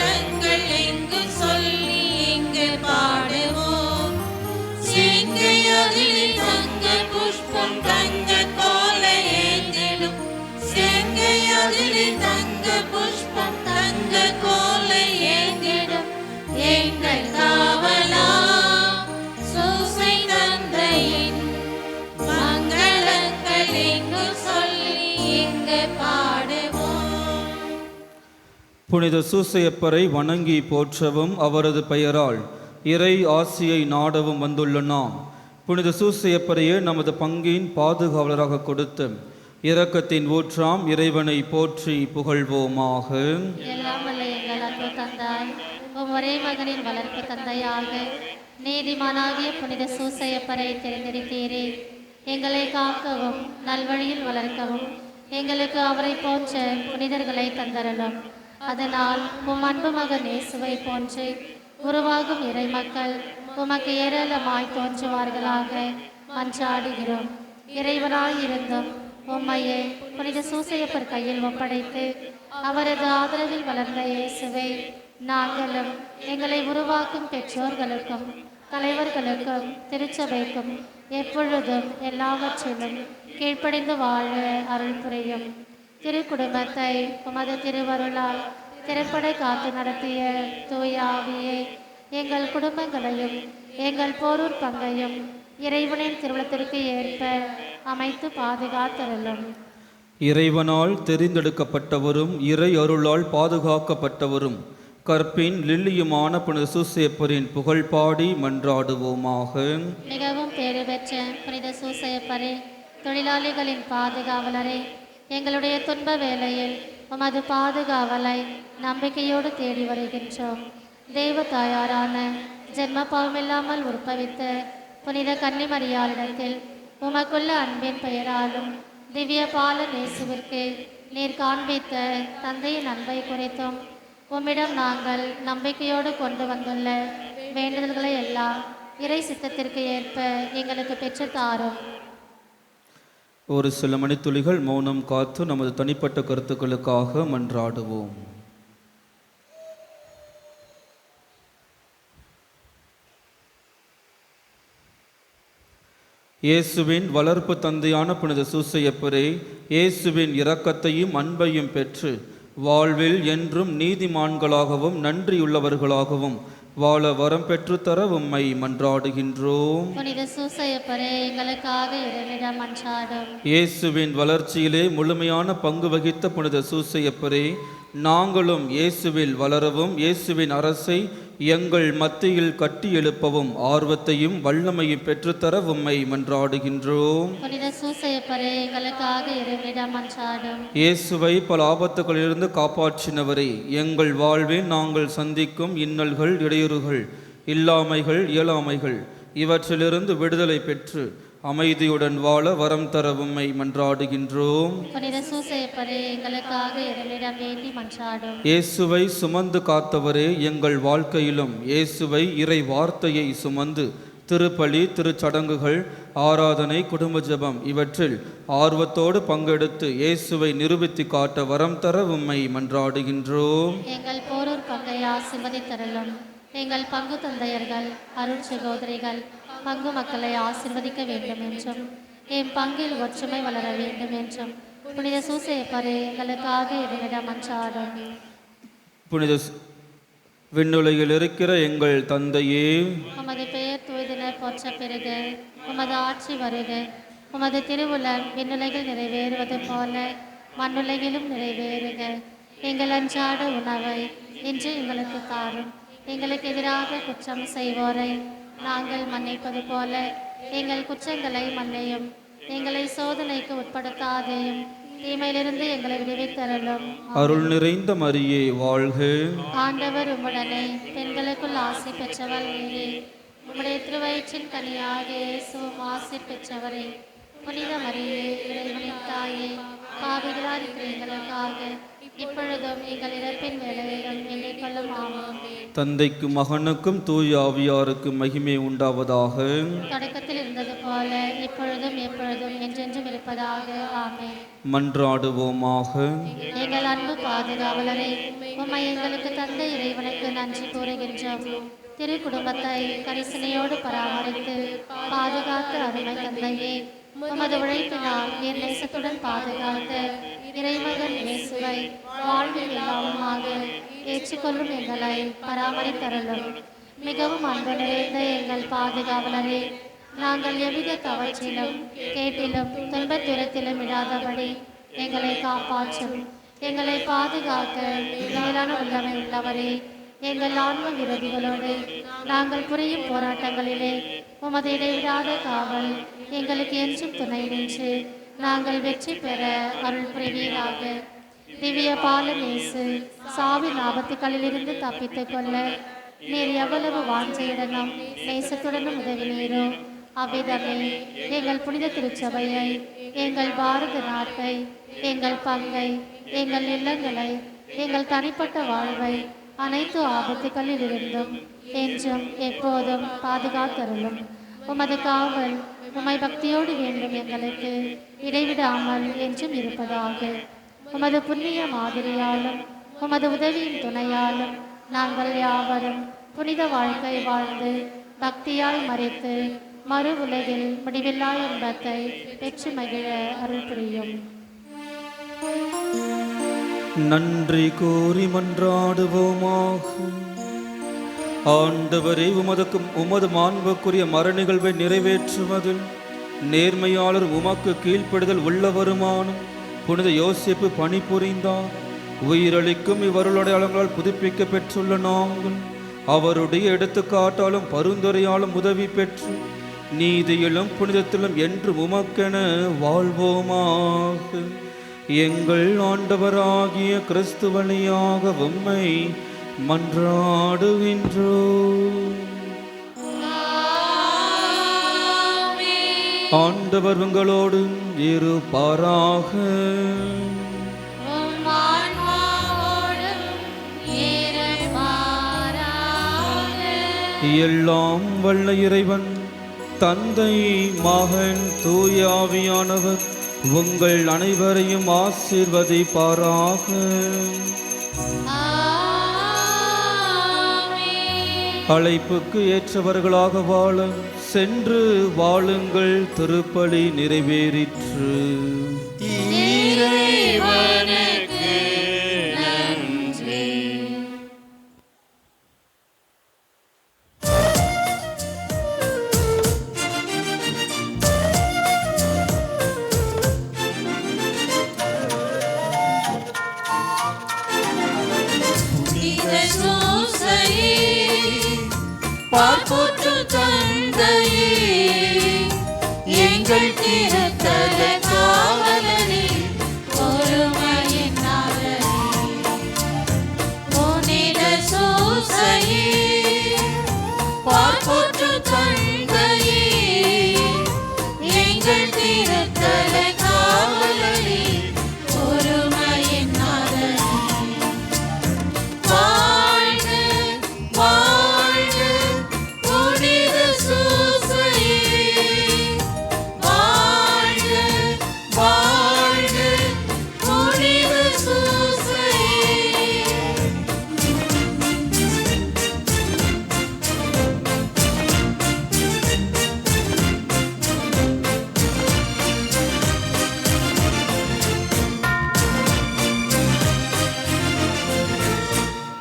புனித சூசையப்பரை வணங்கி போற்றவும் அவரது பெயரால் இறை ஆசியை நாடவும் வந்துள்ள நாம் புனித சூசையப்பரையே நமது பங்கின் பாதுகாவலராக கொடுத்து இரக்கத்தின் ஊற்றாம் இறைவனை போற்றி புகழ்வோமாக. எல்லாம் வல்ல எங்கள் அன்பு தந்தாய், உம் ஒரே மகனின் வளர்ப்பு தந்தையாக நீதிமானாகிய புனித சூசையப்பரை தேர்ந்தெடுத்தீரே. எங்களை காக்கவும் நல்வழியில் வளர்க்கவும் எங்களுக்கு அவரை போன்ற புனிதர்களை தந்தரலும். அதனால் உம் அன்பு மகன் இயேசுவை போன்று உருவாகும் இறை மக்கள் உமக்கு ஏராளமாய் தோன்றுவார்களாக மன்றாடுகிறோம். இறைவனாய் இருந்தும் உம்மையே புனித சூசையப்பர் கையில் ஒப்படைத்து அவரது ஆதரவில் வளர்ந்த இயேசுவை நாங்களும் எங்களை உருவாக்கும் பெற்றோர்களுக்கும் தலைவர்களுக்கும் திருச்சபைக்கும் எப்பொழுதும் எல்லாவற்றிலும் கீழ்ப்படிந்து வாழ அருள் புரியும். திருக்குடும்பத்தை உமது திருவருளால் திறப்பட காத்து நடத்திய தூய ஆவியை எங்கள் குடும்பங்களையும் எங்கள் போரூர் பங்கையும் இறைவனின் திருவுளத்திற்கு ஏற்ப அமைத்து பாதுகாத்தருளும். இறைவனால் தெரிந்தெடுக்கப்பட்டவரும் இறை அருளால் பாதுகாக்கப்பட்டவரும் கற்பின் லில்லியுமான புனித சூசையப்பரின் புகழ் பாடி மன்றாடுவோமாக. மிகவும் பேறு பெற்ற புனித சூசையப்பரே, தொழிலாளிகளின் பாதுகாவலரே, எங்களுடைய துன்ப வேளையில் உமது பாதுகாவலை நம்பிக்கையோடு தேடி வருகின்றோம். தெய்வ தாயாரான ஜென்ம பாவமில்லாமல் உற்பவித்த புனித கன்னிமரியாளிடத்தில் உமக்குள்ள அன்பின் பெயராலும் திவ்ய பாலன் இயேசுவிற்கு நீர் காண்பித்த தந்தையின் அன்பை குறித்தும் உம்மிடம் நாங்கள் நம்பிக்கையோடு கொண்டு வந்துள்ள வேண்டுதல்களை எல்லாம் இறை சித்தத்திற்கு ஏற்ப எங்களுக்கு பெற்று தாரும். ஒரு சில மணித்துளிகள் மௌனம் காத்து நமது தனிப்பட்ட கருத்துக்களுக்காக மன்றாடுவோம். இயேசுவின் வளர்ப்பு தந்தையான புனித சூசையப்பரே, இயேசுவின் இரக்கத்தையும் அன்பையும் பெற்று வாழ்வில் என்றும் நீதிமான்களாகவும் நன்றியுள்ளவர்களாகவும் வாழ வரம் பெற்று தர உம்மை மன்றாடுகின்றோம். புனித சூசையப்பரே, எங்களுக்காக இறைவனிடம் மன்றாடும். இயேசுவின் வளர்ச்சியிலே முழுமையான பங்கு வகித்த புனித சூசையப்பரே, நாங்களும் இயேசுவில் வளரவும் இயேசுவின் அரசை எங்கள் மத்தியில் கட்டி எழுப்பவும் ஆர்வத்தையும் வல்லமையும் பெற்றுத்தர உம்மை மன்றாடுகின்றோம். புனித சூசையப்பரே, எங்களுக்காக இறைவனிடம் மன்றாடும். இயேசுவை பல ஆபத்துகளிலிருந்து காப்பாற்றினவரே, எங்கள் வாழ்வில் நாங்கள் சந்திக்கும் இன்னல்கள், இடையூறுகள், இல்லாமைகள், இயலாமைகள் இவற்றிலிருந்து விடுதலை பெற்று அமைதியுடன் வாழ வரம் தர உம்மை மன்றாடுகின்றோம். புனித சூசையப்பரே, எங்களுக்காக இறைவனிடம் வேண்டி மன்றாடும். இயேசுவை சுமந்து காத்தவரே, எங்கள் வாழ்க்கையிலும் இயேசுவை இறை வார்த்தையை சுமந்து திருப்பலி, திருச்சடங்குகள், ஆராதனை, குடும்ப ஜெபம் இவற்றில் ஆர்வத்தோடு பங்கெடுத்து இயேசுவை நிரூபித்து காட்ட வரம் தர உம்மை மன்றாடுகின்றோம். எங்கள் போரூர் பங்கை ஆசீர்வதித்தருளும். எங்கள் பங்கு தந்தையர்கள், அருள் சகோதரிகள், பங்கு மக்களை ஆசீர்வதிக்க வேண்டும் என்றும் என் பங்கில் ஒற்றுமை வளர வேண்டும் என்றும் புனித சூசையப்பரே, எங்களுக்காக இறைவனிடம் மன்றாடும். புனித விண்ணுலகில் இருக்கிற எங்கள் தந்தையே, உமது பெயர் தூய்தென போற்ற பெறுக. உமது ஆட்சி வருக. உமது திருவுளம் விண்ணுலகில் நிறைவேறுவது போல மண்ணுலகிலும் நிறைவேறுக. எங்கள் அன்றாட உணவை இன்று எங்களுக்கு தாரும். எங்களுக்கு எதிராக குற்றம் செய்வோரை நாங்கள் மன்னிப்பது போல எங்கள் குற்றங்களை மன்னியும். எங்களை சோதனைக்கு உட்படுத்தாதேயும், தீமையிலிருந்து எங்களை விடுவித்தருளும். அருள் நிறைந்த மரியே வாழ்க. ஆண்டவர் உம்முடனே, பெண்களுக்குள் ஆசி பெற்றவள் நீரே. உம்முடைய திருவயிற்றின் கனியாக இயேசுவும் ஆசி பெற்றவரே. புனித மரியே, இறைவனின் தாயே, பாவிகளார் இருக்கிற எங்களுக்காக இப்பொழுதும் எங்கள் இறப்பின் வேளையிலும் எங்கள் கொள்ளும். ஆமாம். தந்தைக்கும் மகனுக்கும் தூய ஆவியாருக்கும் மகிமை உண்டாவதாக. தொடக்கத்தில் இருந்தது போல இப்பொழுதும் எப்பொழுதும் என்றென்றும் இருப்பதாக. ஆமென். மன்றாடுவோமாக. எங்கள் அன்பு பாதுகாவலரை, உம்மை எங்களுக்கு தந்த இறைவனுக்கு நன்றி கூறுகின்றோம். திரு குடும்பத்தை கரிசனையோடு பராமரித்து பாதுகாத்த அருமை தந்தையே, உமது உழைப்பினால் என் நேசத்துடன் பாதுகாத்த இறைமகன் இயேசுவை வாழ்வில் எல்லாமுமாக ஏற்றுக்கொள்ளும் எங்களை பராமரித்தருளும். மிகவும் அன்பு நிறைந்த எங்கள் பாதுகாவலரே, நாங்கள் எவ்வித தவற்றிலும் கேட்டிலும் துன்பத்துரத்திலும் இடாதபடி எங்களை காப்பாற்றும். எங்களை பாதுகாக்க மேலான வல்லமை உள்ளவரே, எங்கள் ஆன்ம விரோதிகளோடு நாங்கள் புரியும் போராட்டங்களிலே உமது இடைவிடாத காவல் எங்களுக்கு என்றும் துணை நின்று நாங்கள் வெற்றி பெற அருள் புரிவீராக. திவ்ய பாலநேசு, சாவின் ஆபத்துகளிலிருந்து தப்பித்துக் கொள்ள நீர் எவ்வளவு வாஞ்சையுடனும் நேசத்துடனும் உதவினீரோ அவ்விதமே எங்கள் புனித திருச்சபையை, எங்கள் பாரத நாட்டை, எங்கள் பங்கை, எங்கள் இல்லங்களை, எங்கள் தனிப்பட்ட வாழ்வை அனைத்து ஆபத்துகளில் இருந்தும் என்றும் எப்போதும் பாதுகாத்தருளும். உமது காவல் உமை பக்தியோடு வேண்டும் எங்களுக்கு இடைவிடாமல் என்றும் இருப்பதாக. உமது புண்ணிய மாதிரியாலும் உமது உதவியின் துணையாலும் நாங்கள் யாவரும் புனித வாழ்க்கை வாழ்ந்து பக்தியாய் மறைத்து மறு உலகில் முடிவில்லா இன்பத்தை பெற்று மகிழ அருள் புரியும். நன்றி கூறி மன்றாடுவோமாக. ஆண்டவரே, உமது மாண்புக்குரிய மர நிகழ்வை நிறைவேற்றுவதில் நேர்மையாளர் உமக்கு கீழ்ப்படுதல் உள்ளவருமானும் புனித யோசேப்பு பணிபுரிந்தார். உயிரளிக்கும் இவ்வருளடையாளங்களால் புதுப்பிக்க பெற்றுள்ள நாங்கள் அவருடைய எடுத்துக்காட்டாலும் பரிந்துரையாலும் உதவி பெற்று நீதியிலும் புனிதத்திலும் என்று உமக்கென வாழ்வோமாக. எங்கள் ஆண்டவராகிய கிறிஸ்து வழியாக உம்மை மன்றாடுகின்றோம். ஆண்டவர் உங்களோடு இருப்பாராக. எல்லாம் வல்ல இறைவன் தந்தை, மகன், தூய ஆவியானவர் உங்கள் அனைவரையும் ஆசீர்வதிப்பாராக. அழைப்புக்கு ஏற்றவர்களாக வாழ சென்று வாழுங்கள். திருப்பலி நிறைவேறிற்று. இறைவனுக்கு நன்றி. பார்ப்போற்று தந்தையே, எங்கள் திருத்தல காவலரே, பொறுமையின் நாதரே, புனித சூசையே, பார்ப்போற்று தந்தையே, எங்கள் திருத்தல காவலரே, பொறுமையின் நாதரே, வாழ்க வாழ்க புனித சூசையே, வாழ்க வாழ்க புனித சூசையே.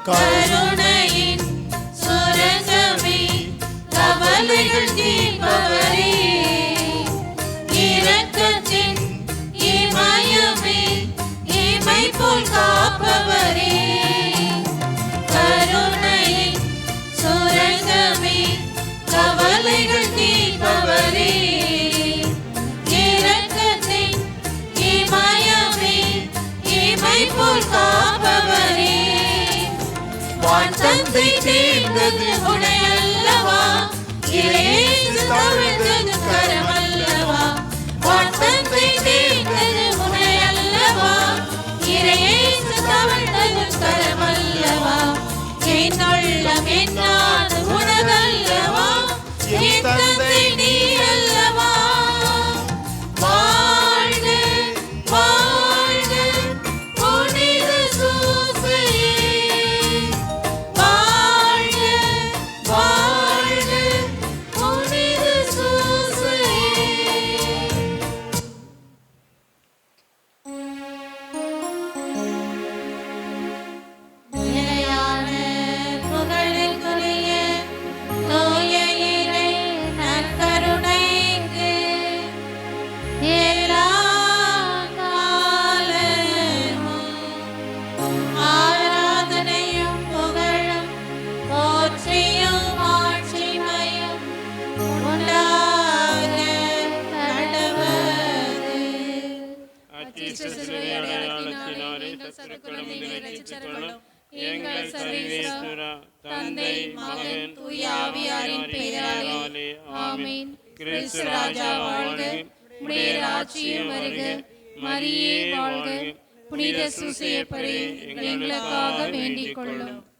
கருணையின் சுரங்கமே, கவலைகள் தீர்ப்பவரே, இரக்கத்தின் இமயமே, இமை போல் காப்பவரே. கருணையின் சுரங்கமே, கவலைகள் தீர்ப்பவரே, இரக்கத்தின் இமயமே, இமை போல் காப்பவரே. வான் தந்தை தேர்ந்தது உடையல்லவா, இயேசு தவிழ்ந்தது கரமல்லவா. வான் தந்தை தேர்ந்தது உடையல்லவா, இயேசு தவிழ்ந்தது கரமல்லவா. என் உள்ளம் என்னாது உனதல்லவா, என் தந்தை நீ அல்லவா. வாழ்க வாழ்க புனித சூசையே, வாழ்க வாழ்க புனித சூசையே. சிலுவை அடையாளத்தினாலே எங்கள் சத்துக்களை ரட்சித்தருளும். எங்கள் சர்வேஸ்வரா, தந்தை, மகன், தூய ஆவியாரின் பெயராலே ஆமென். கிறிஸ்து ராஜா வாழ்க, உம்முடைய ராஜ்யம் வருக, மரியே வாழ்க, புனித சூசையப்பரே எங்களுக்காக வேண்டிக் கொள்ளும்.